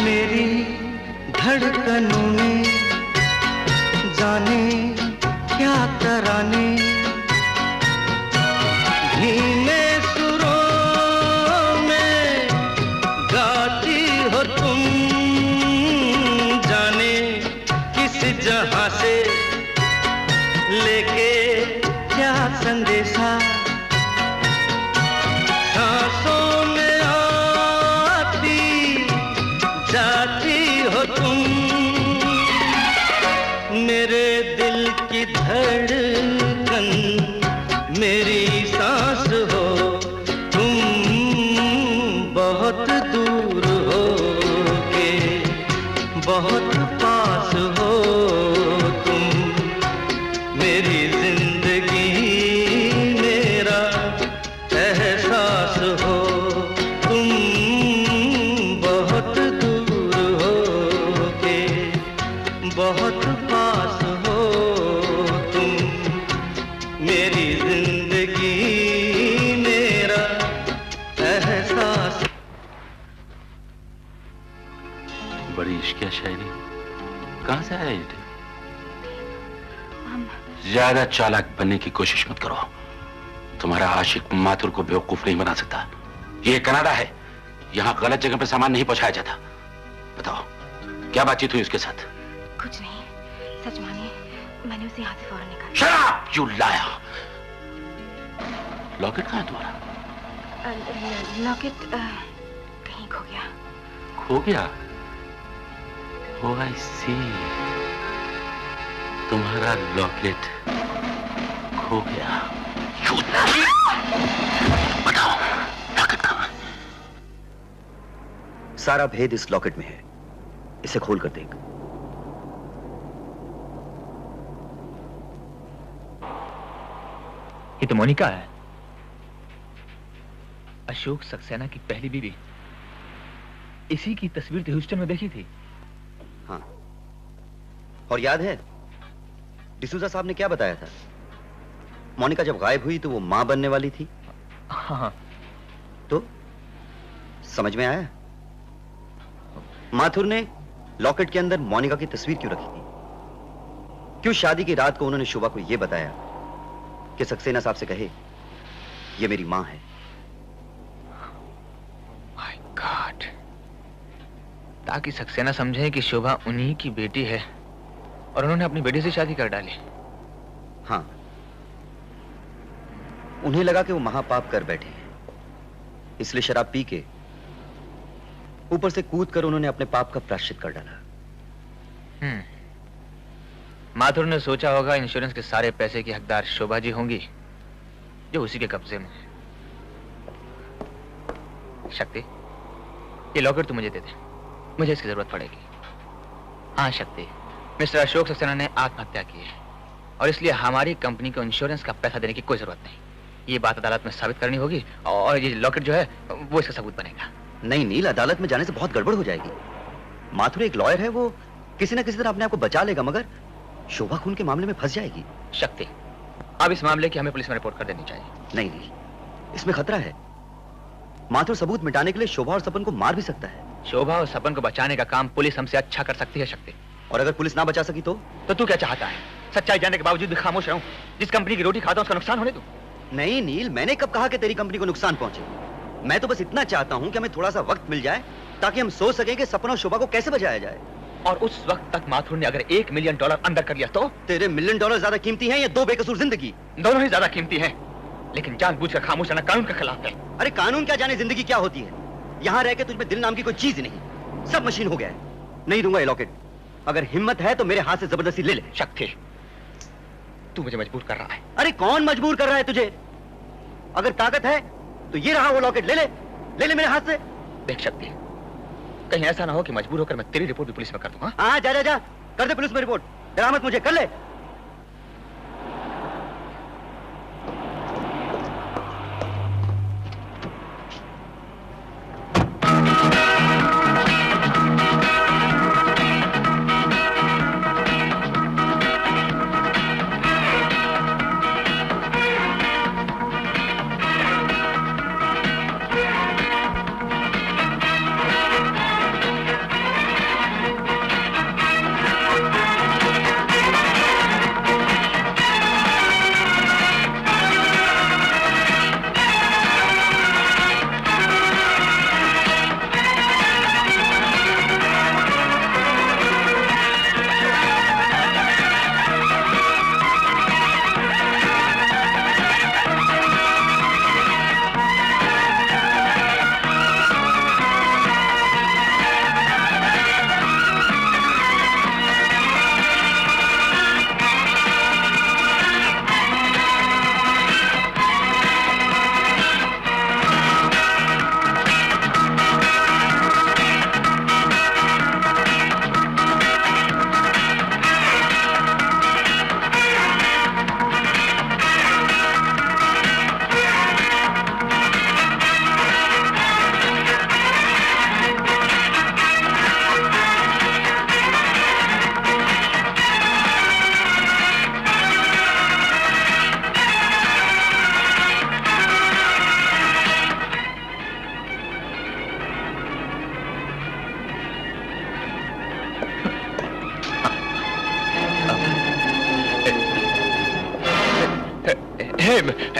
मेरी धड़कनों में जाने क्या तराने, धीमे सुरों में गाती हो तुम। जाने किस जहां से लेके क्या संदेशा, सांसों में आती जाती हो तुम। मेरे दिल की धड़कन मेरी सांस हो तुम। बहुत दूर हो के बहुत पास हो तुम, मेरी जिंदगी मेरा एहसास हो तुम। बहुत दूर हो के बहुत पास हो तुम, मेरी जिंदगी मेरा एहसास। बड़ी इश्किया शायरी, कहां से आया ये? ज्यादा चालाक बनने की कोशिश मत करो। तुम्हारा आशिक माथुर को बेवकूफ नहीं बना सकता। ये कनाडा है, यहाँ गलत जगह पे सामान नहीं पहुंचाया जाता। बताओ क्या बातचीत हुई उसके साथ? कुछ नहीं, सच मानिए मैंने उसे यहाँ से फौरन निकाला। Shut up, you liar! Locket कहाँ है तुम्हारा? लॉकेट कहीं खो गया। खो गया? Oh, I see. तुम्हारा लॉकेट खो गया। बताओ सारा भेद इस लॉकेट में है। इसे खोल कर देख। ये तो मोनिका है, अशोक सक्सेना की पहली बीवी। इसी की तस्वीर तो ह्यूस्टन में देखी थी। हाँ, और याद है डिसूजा साहब ने क्या बताया था? मोनिका जब गायब हुई तो वो मां बनने वाली थी। हाँ। तो समझ में आया? माथुर ने लॉकेट के अंदर मोनिका की तस्वीर क्यों रखी थी? क्यों शादी की रात को उन्होंने शोभा को यह बताया कि सक्सेना साहब से कहे ये मेरी मां है? माय गॉड, ताकि सक्सेना समझे कि शोभा उन्हीं की बेटी है और उन्होंने अपनी बेटी से शादी कर डाली। हाँ, उन्हें लगा कि वो महापाप कर बैठे हैं, इसलिए शराब पी के ऊपर से कूद कर उन्होंने अपने पाप का प्रायश्चित कर डाला। माथुर ने सोचा होगा इंश्योरेंस के सारे पैसे की हकदार शोभा जी होंगी, जो उसी के कब्जे में है। शक्ति, ये लॉकेट तू मुझे दे दे, मुझे इसकी जरूरत पड़ेगी। हाँ शक्ति, मिस्टर अशोक सक्सेना ने आत्महत्या की है और इसलिए हमारी कंपनी को इंश्योरेंस का पैसा देने की कोई जरूरत नहीं। ये बात अदालत में साबित करनी होगी और ये लॉकेट जो है वो इसका सबूत बनेगा। नहीं नील, अदालत में जाने से बहुत गड़बड़ हो जाएगी। माथुर एक लॉयर है, वो किसी न किसी तरह अपने आप को बचा लेगा, मगर शोभा खून के मामले में फंस जाएगी। शक्ति, अब इस मामले की हमें पुलिस में रिपोर्ट कर देनी चाहिए। नहीं नील, इसमें खतरा है। माथुर सबूत मिटाने के लिए शोभा और सपन को मार भी सकता है। शोभा और सपन को बचाने का काम पुलिस हमसे अच्छा कर सकती है शक्ति। और अगर पुलिस ना बचा सकी तो तू क्या चाहता है? सच्चाई जानने के बावजूद भी खामोश रहूं? जिस कंपनी की रोटी खाता हूं उसका नुकसान होने दूं? नहीं नील, मैंने कब कहा कि तेरी कंपनी को नुकसान पहुंचे? मैं तो बस इतना चाहता हूं कि हमें थोड़ा सा वक्त मिल जाए ताकि हम सोच सकें कि सपन और शोभा को कैसे बचाया जाए। और उस वक्त तक माथुर ने अगर $1 मिलियन अंदर कर लिया तो? तेरे $1 मिलियन ज्यादा कीमती हैं या 2 बेकसूर जिंदगी? दोनों ही ज्यादा कीमती हैं, लेकिन जानबूझकर खामोश रहना कानून के खिलाफ है। अरे कानून क्या जाने जिंदगी क्या होती है? यहाँ रह के तुझमें दिल नाम की कोई चीज नहीं, सब मशीन हो गया है। नहीं दूंगा ये लॉकेट। अगर हिम्मत है तो मेरे हाथ से जबरदस्ती ले ले। शक्ति, तू मुझे मजबूर कर रहा है। अरे कौन मजबूर कर रहा है तुझे? अगर ताकत है तो ये रहा वो लॉकेट, ले ले, ले ले मेरे हाथ से। देख शक्ति, कहीं ऐसा ना हो कि मजबूर होकर मैं तेरी रिपोर्ट भी पुलिस में कर दूं। हाँ जा जा जा, कर दे पुलिस में रिपोर्ट। डरा मत मुझे, कर ले।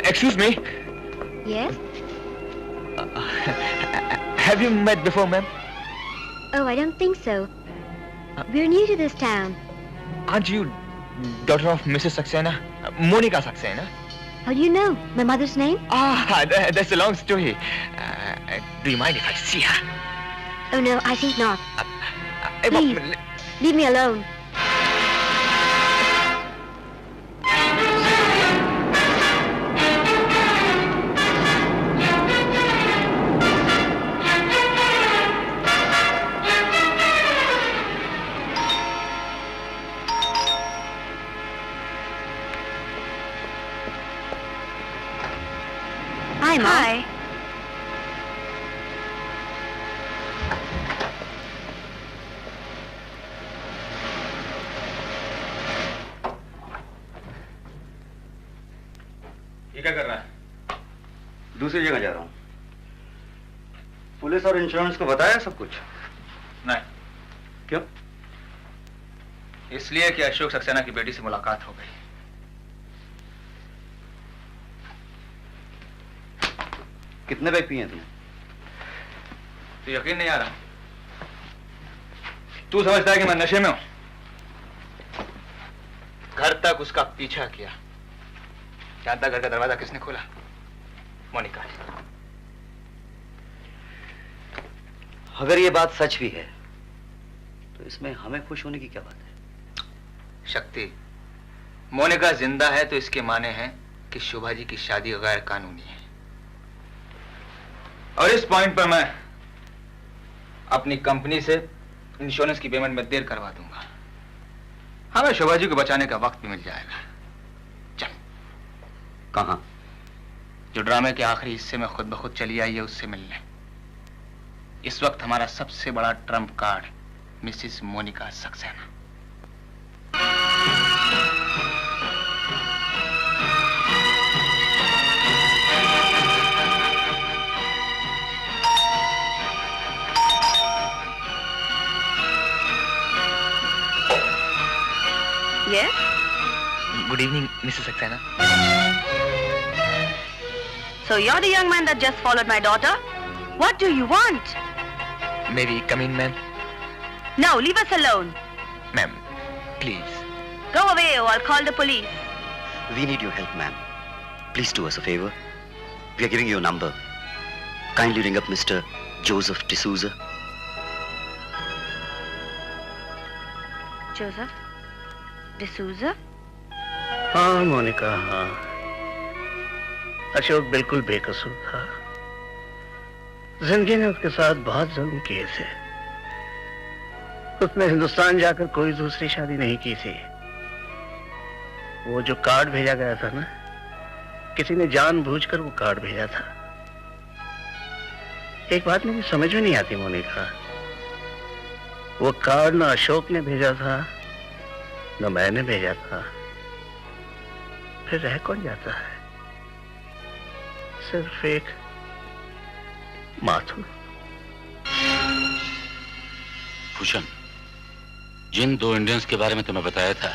Excuse me. Yes? Have you met before, ma'am? Oh, I don't think so. We're new to this town. Aren't you daughter of Mrs. Saxena? Monica Saxena? How do you know? My mother's name? That's a long story. Do you mind if I see her? Oh, no, I think not. Please, leave me alone. Hi my. ये क्या कर रहा है? दूसरी जगह जा रहा हूँ। पुलिस और इंश्योरेंस को बताया सब कुछ? नहीं। क्यों? इसलिए कि अशोक सक्सेना की बेटी से मुलाकात हो गई। कितने बैग पिए तुमने? तो यकीन नहीं आ रहा? तू समझता है कि मैं नशे में हूं? घर तक उसका पीछा किया। जानता घर का दरवाजा किसने खोला? मोनिका ने। अगर ये बात सच भी है तो इसमें हमें खुश होने की क्या बात है? शक्ति, मोनिका जिंदा है तो इसके माने हैं कि शोभा जी की शादी गैर कानूनी है। और इस पॉइंट पर मैं अपनी कंपनी से इंश्योरेंस की पेमेंट में देर करवा दूंगा। हमें शोभा जी को बचाने का वक्त भी मिल जाएगा। चल। कहां? जो ड्रामे के आखिरी हिस्से में खुद ब खुद चली आई है उससे मिलने। इस वक्त हमारा सबसे बड़ा trump card Mrs Monika Saxena. Yes? Good evening, Mrs. Saxena. So you're the young man that just followed my daughter? What do you want? May we come in, ma'am? No, leave us alone. Ma'am, please. Go away or I'll call the police. We need your help, ma'am. Please do us a favor. We are giving you a number. Kindly ring up Mr. Joseph D'Souza. Joseph D'Souza? हाँ मोनिका, हाँ। अशोक बिल्कुल बेकसूर था। जिंदगी ने उसके साथ बहुत जुल्म किए थे। उसने हिंदुस्तान जाकर कोई दूसरी शादी नहीं की थी। वो जो कार्ड भेजा गया था ना, किसी ने जानबूझकर वो कार्ड भेजा था। एक बात मुझे समझ में नहीं आती मोनिका, वो कार्ड ना अशोक ने भेजा था न मैंने भेजा था, फिर रह कौन जाता है? सिर्फ एक माथुर। भूषण, जिन दो इंडियंस के बारे में तुम्हें बताया था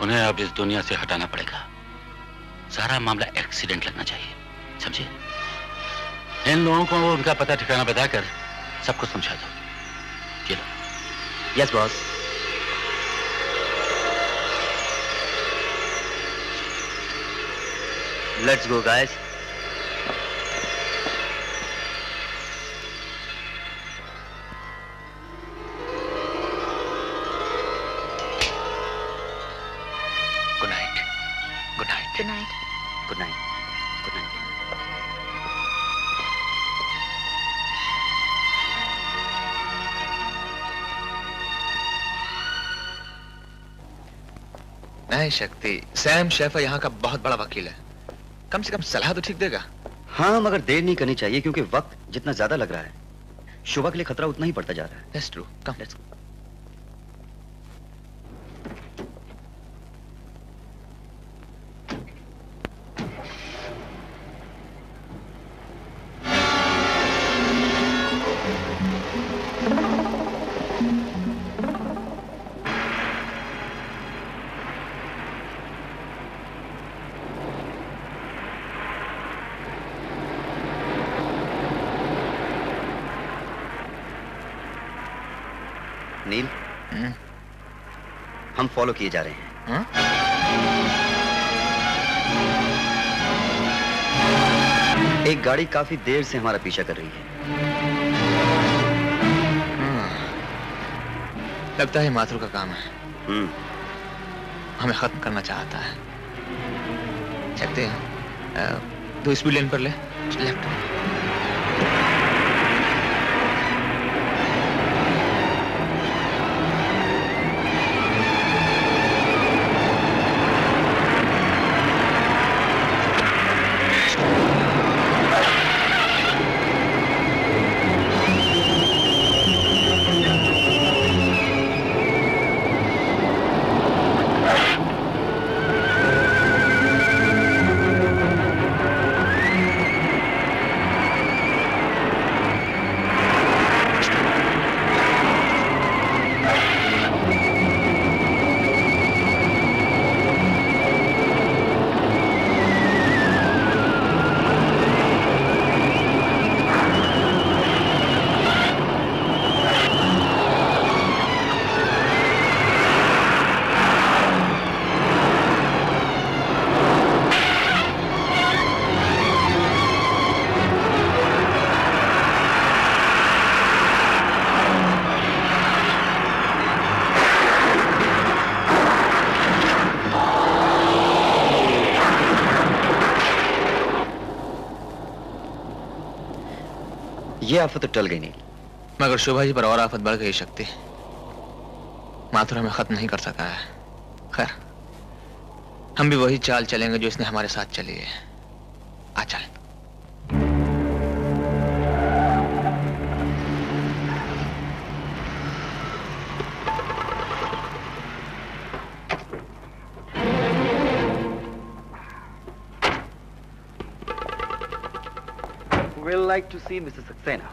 उन्हें अब इस दुनिया से हटाना पड़ेगा। सारा मामला एक्सीडेंट लगना चाहिए, समझे? इन लोगों को उनका पता ठिकाना बताकर सब कुछ समझा दो। चलो। Yes, boss. Let's go, guys. Good night. Good night. Good night. Good night. Good night. नहीं शक्ति, सैम शेफर यहाँ का बहुत बड़ा वकील है। कम से कम सलाह तो ठीक देगा। हाँ, मगर देर नहीं करनी चाहिए क्योंकि वक्त जितना ज्यादा लग रहा है शोभा के लिए खतरा उतना ही बढ़ता जा रहा है। That's true. Come, let's go. नील, हम फॉलो किए जा रहे हैं। एक गाड़ी काफी देर से हमारा पीछा कर रही है। लगता है माथुर का काम है। हमें खत्म करना चाहता है। चलते हैं। 2 स्पीड लेन पर ले, लेफ्ट। ये आफत तो टल गई नहीं, मगर शोभा जी पर और आफत बढ़ गई शक्ति। माथुर हमें खत्म नहीं कर सका है। खैर, हम भी वही चाल चलेंगे जो इसने हमारे साथ चली है। आ चल। We'll like to see Mrs. Saxena.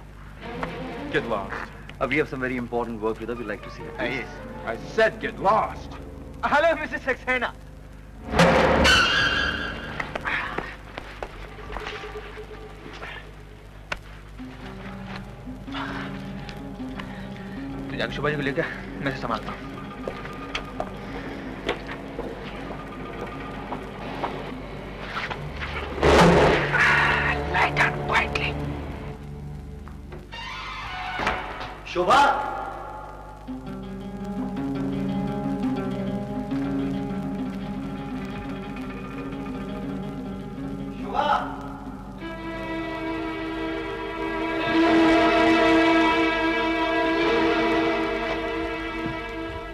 Get lost. We have some very important work with her. We'd like to see her. Yes. I said get lost. Hello, Mrs. Saxena. तो जाके शोभा जी को लेकर मैं से संभालता हूँ। Lie down quietly. शोभा!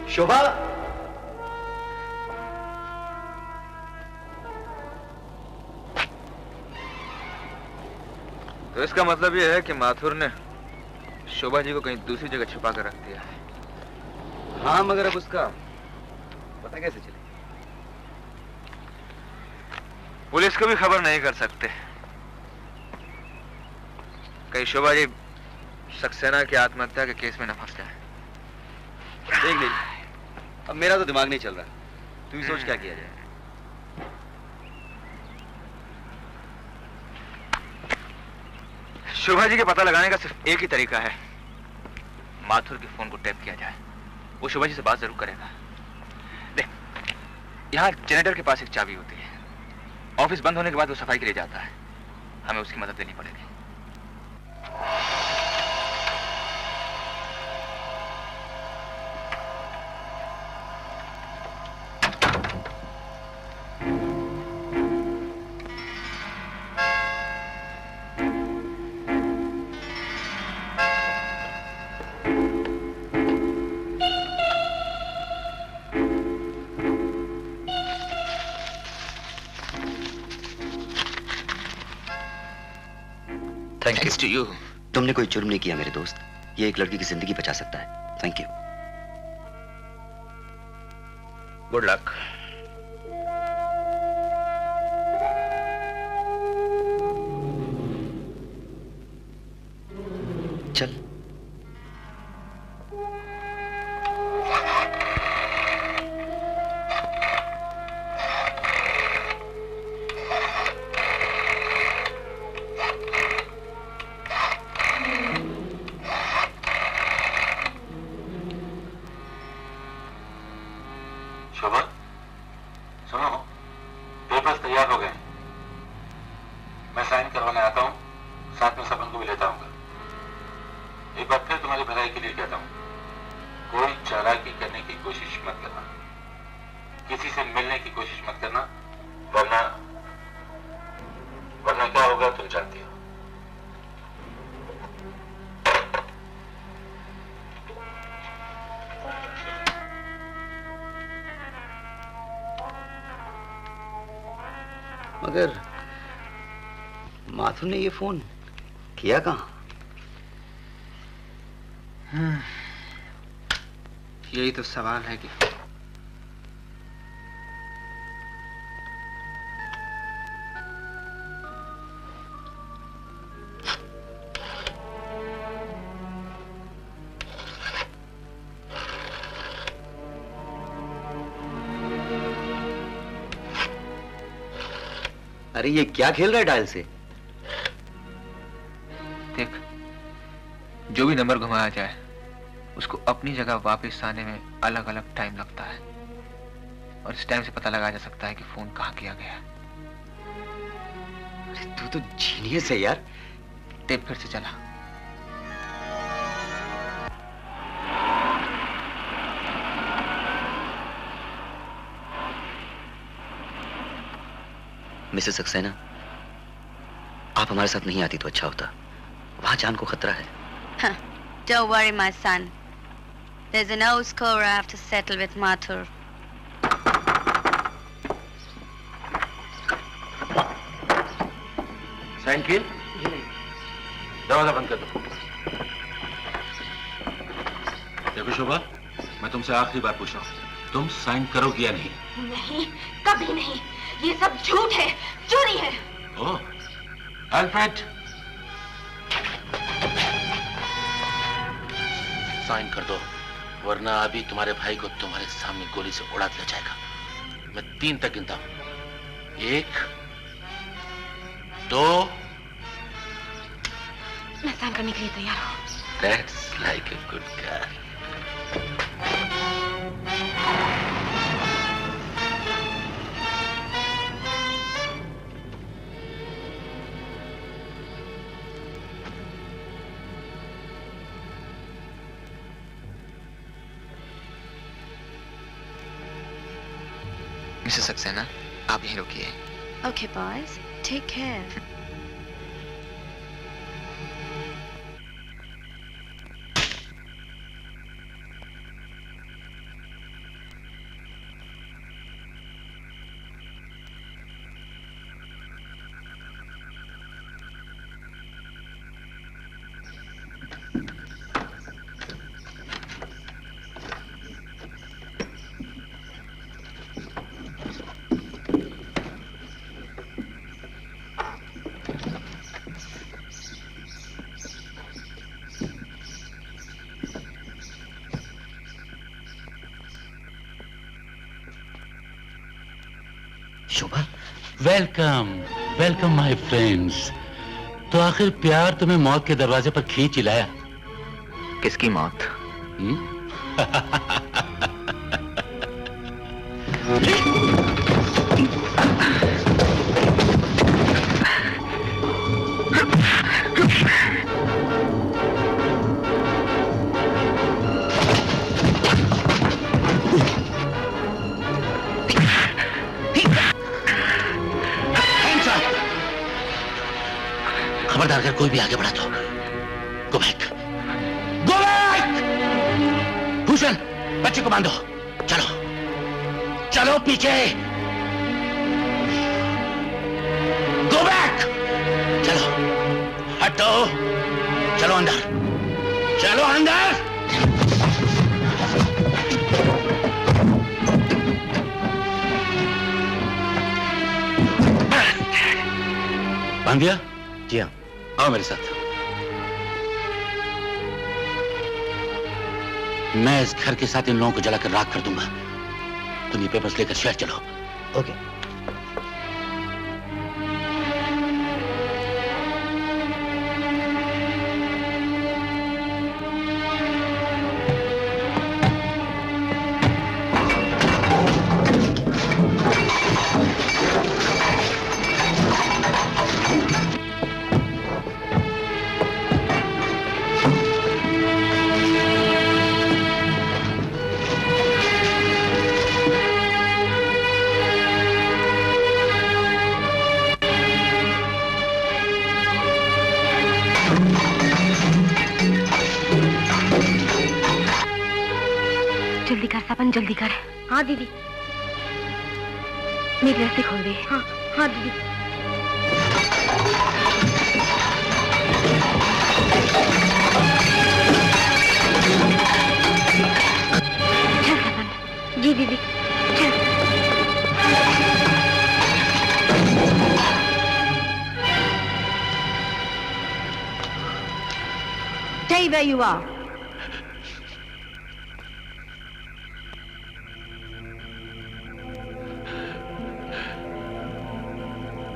शोभा! तो इसका मतलब यह है कि माथुर ने शोभा जी को कहीं दूसरी जगह छुपा कर रख दिया है। हाँ, मगर अब उसका पता कैसे चले? पुलिस को भी खबर नहीं कर सकते। कहीं शोभा जी सक्सेना की आत्महत्या के केस में न फंस जाए। देख लीजिए, अब मेरा तो दिमाग नहीं चल रहा। तू ही सोच क्या किया जाए। शोभा जी के पता लगाने का सिर्फ एक ही तरीका है। माथुर के फोन को टैप किया जाए। वो शोभा जी से बात जरूर करेगा। देख, यहाँ जनरेटर के पास एक चाबी होती है। ऑफिस बंद होने के बाद वो सफाई के लिए जाता है। हमें उसकी मदद लेनी पड़ेगी। Thanks to you. तुमने कोई जुर्म नहीं किया मेरे दोस्त। ये एक लड़की की जिंदगी बचा सकता है। Thank you. Good luck. चल। शोभा, सुनो, पेपर्स तैयार हो गए। मैं साइन करवाने आता हूँ, साथ में सबन को भी लेता आऊंगा। एक बार फिर तुम्हारी भलाई के लिए कहता हूँ, कोई चालाकी करने की कोशिश मत करना, किसी से मिलने की कोशिश मत करना, वरना क्या होगा तुम जानती हो। मगर माथुर ने ये फोन किया कहाँ? यही तो सवाल है कि अरे ये क्या खेल रहा है डायल से? देख, जो भी नंबर घुमाया जाए उसको अपनी जगह वापस आने में अलग अलग टाइम लगता है और इस टाइम से पता लगाया जा सकता है कि फोन कहाँ किया गया। अरे तू तो जीनियस है यार। टेप फिर से चला। मिसेस सक्सेना, आप हमारे साथ नहीं आती तो अच्छा होता। वहां जान को खतरा है। Huh. Don't worry, my son. There's an old score I have to settle with Mathur. Sign किए? दरवाजा बंद कर दो। देखो शोभा, मैं तुमसे आखिरी बार पूछ रहा हूँ, तुम साइन करोगी या नहीं? नहीं, कभी नहीं। ये सब झूठ है, चोरी है। ओह, अल्फ्रेड, साइन कर दो, वरना अभी तुम्हारे भाई को तुम्हारे सामने गोली से उड़ा दिया जाएगा। मैं 3 तक गिनता हूं। 1, 2। मैं साइन करने के लिए तैयार हूँ। That's like a good girl. Mrs Saxena, आप यहीं रुकिए। Okay, boys. Take care. Shobha, welcome welcome my friends. तो आखिर प्यार तुम्हें मौत के दरवाजे पर खींच ही लाया। किसकी मौत? खबरदार अगर कोई भी आगे बढ़ा तो go back, go back. Bhushan, बच्चे को बांधो। चलो चलो पीछे, गो बैक। चलो हटो, चलो अंदर, चलो अंदर। बांध दिया? जी हाँ। आओ मेरे साथ। मैं इस घर के साथ इन लोगों को जलाकर राख कर दूंगा। तुम ये पेपर्स लेकर शहर चलो। ओके। जल्दी कर। हाँ दीदी। मेरी रस्सी खोल दे। हाँ हाँ दीदी। चल सपन। जी दीदी चल। Stay where you are.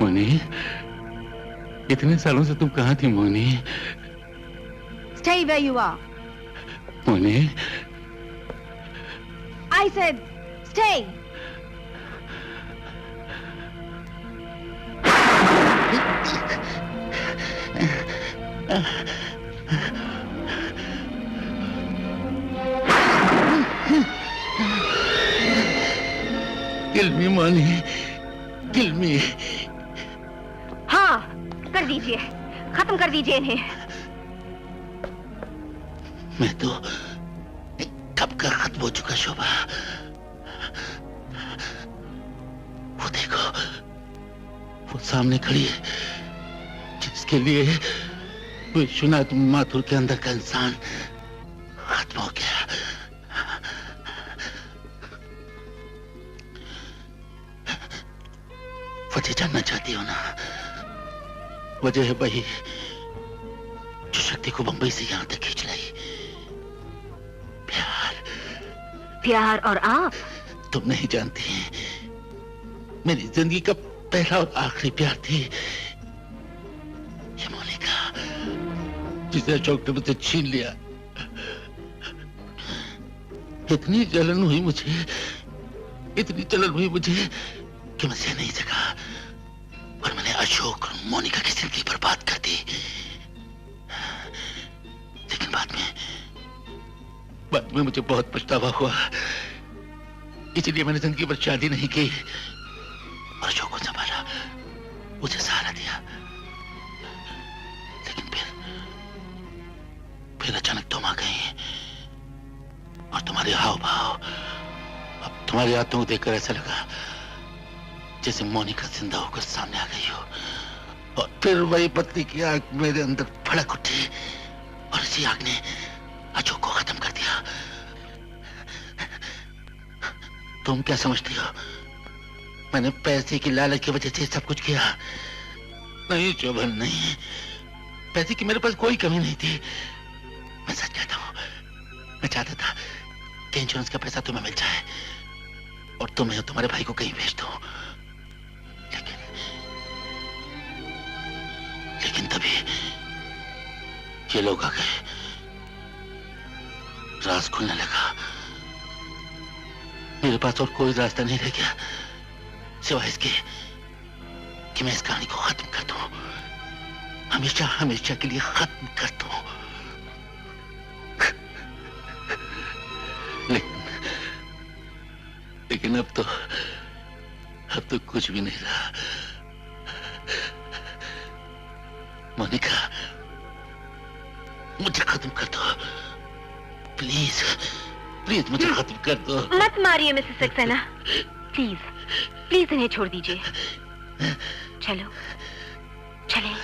Moni, इतने सालों से तुम कहाँ थी Moni? Stay where you are. Moni, I said, stay. Kill me, Moni, kill me. हाँ कर दीजिए, खत्म कर दीजिए इन्हें। मैं तो कब का खत्म हो चुका शोभा। वो देखो, वो सामने खड़ी है जिसके लिए विश्वनाथ माथुर के अंदर का इंसान खत्म हो गया। वजह जानना चाहती हो ना? वजह है वही जो शक्ति को बंबई से यहां तक खींच लाई। प्यार और आप? तुम नहीं जानती, मेरी जिंदगी का पहला और आखिरी प्यार थी ये मोनिका, जिसे अशोक ने मुझसे छीन लिया। इतनी जलन हुई मुझे, इतनी जलन हुई मुझे कि मैं सह नहीं सका और मैंने अशोक और मोनिका की जिंदगी बर्बाद कर दी। लेकिन बाद में मुझे बहुत पछतावा हुआ, इसलिए मैंने जिंदगी भर शादी नहीं की और अशोक को संभाला, उसे सहारा दिया। लेकिन फिर अचानक तुम आ गई और तुम्हारे हाव भाव, अब तुम्हारी आंखों को देखकर ऐसा लगा जैसे मोनिका जिंदा होकर सामने आ गई हो। और फिर वही पत्नी की आग मेरे अंदर भड़क उठी और इसी आग ने अशोक को खत्म कर दिया। तुम क्या समझती हो मैंने पैसे की लालच की वजह से सब कुछ किया? नहीं शोभन, नहीं, पैसे की मेरे पास कोई कमी नहीं थी। मैं सच कहता हूं, मैं चाहता था कि इंश्योरेंस का पैसा तुम्हें मिल जाए और तुम्हें और तुम्हारे भाई को कहीं भेज दो। लेकिन तभी ये लोग आ गए, राज खुलने लगा। मेरे पास और कोई रास्ता नहीं रह गया सिवाय इसके कि मैं इस कहानी को खत्म कर दूं, हमेशा हमेशा के लिए खत्म कर दूं। लेकिन अब तो कुछ भी नहीं रहा। मोनिका, मुझे खत्म कर दो प्लीज, प्लीज मुझे खत्म कर दो। मत मारिए मिसेस सक्सेना, प्लीज प्लीज इन्हें छोड़ दीजिए। चलो चलें।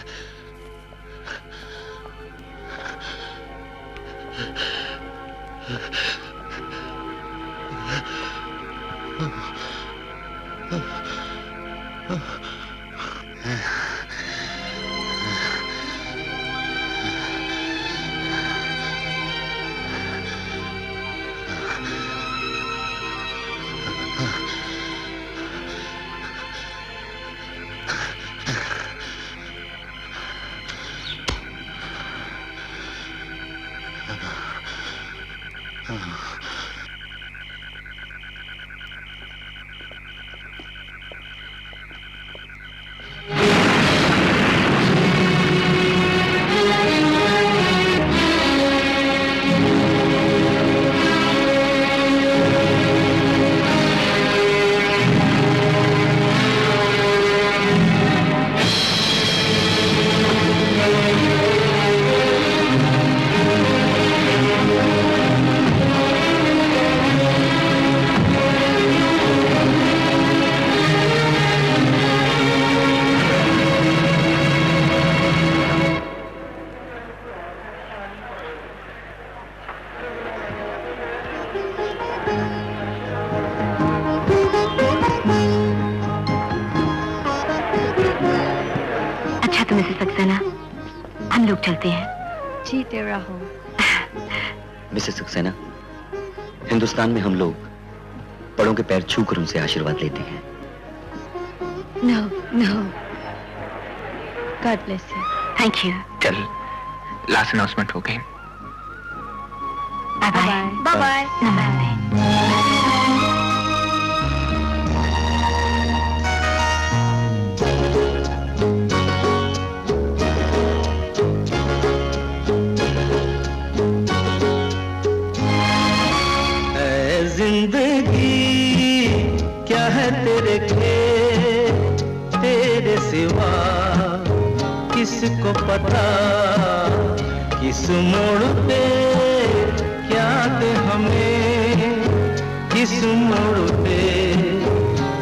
चलते हैं। जीते रहो। मिसेस सक्सेना, हिंदुस्तान में हम लोग बड़ों के पैर छूकर उनसे आशीर्वाद लेते हैं। No no, God bless you. Thank you. चल, लास्ट अनाउंसमेंट हो गई। Bye bye. Bye bye. नमस्ते। जिंदगी क्या है तेरे सिवा किसको पता, किस मोड़ पे हमें किस मोड़ पे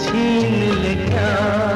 छीन ले क्या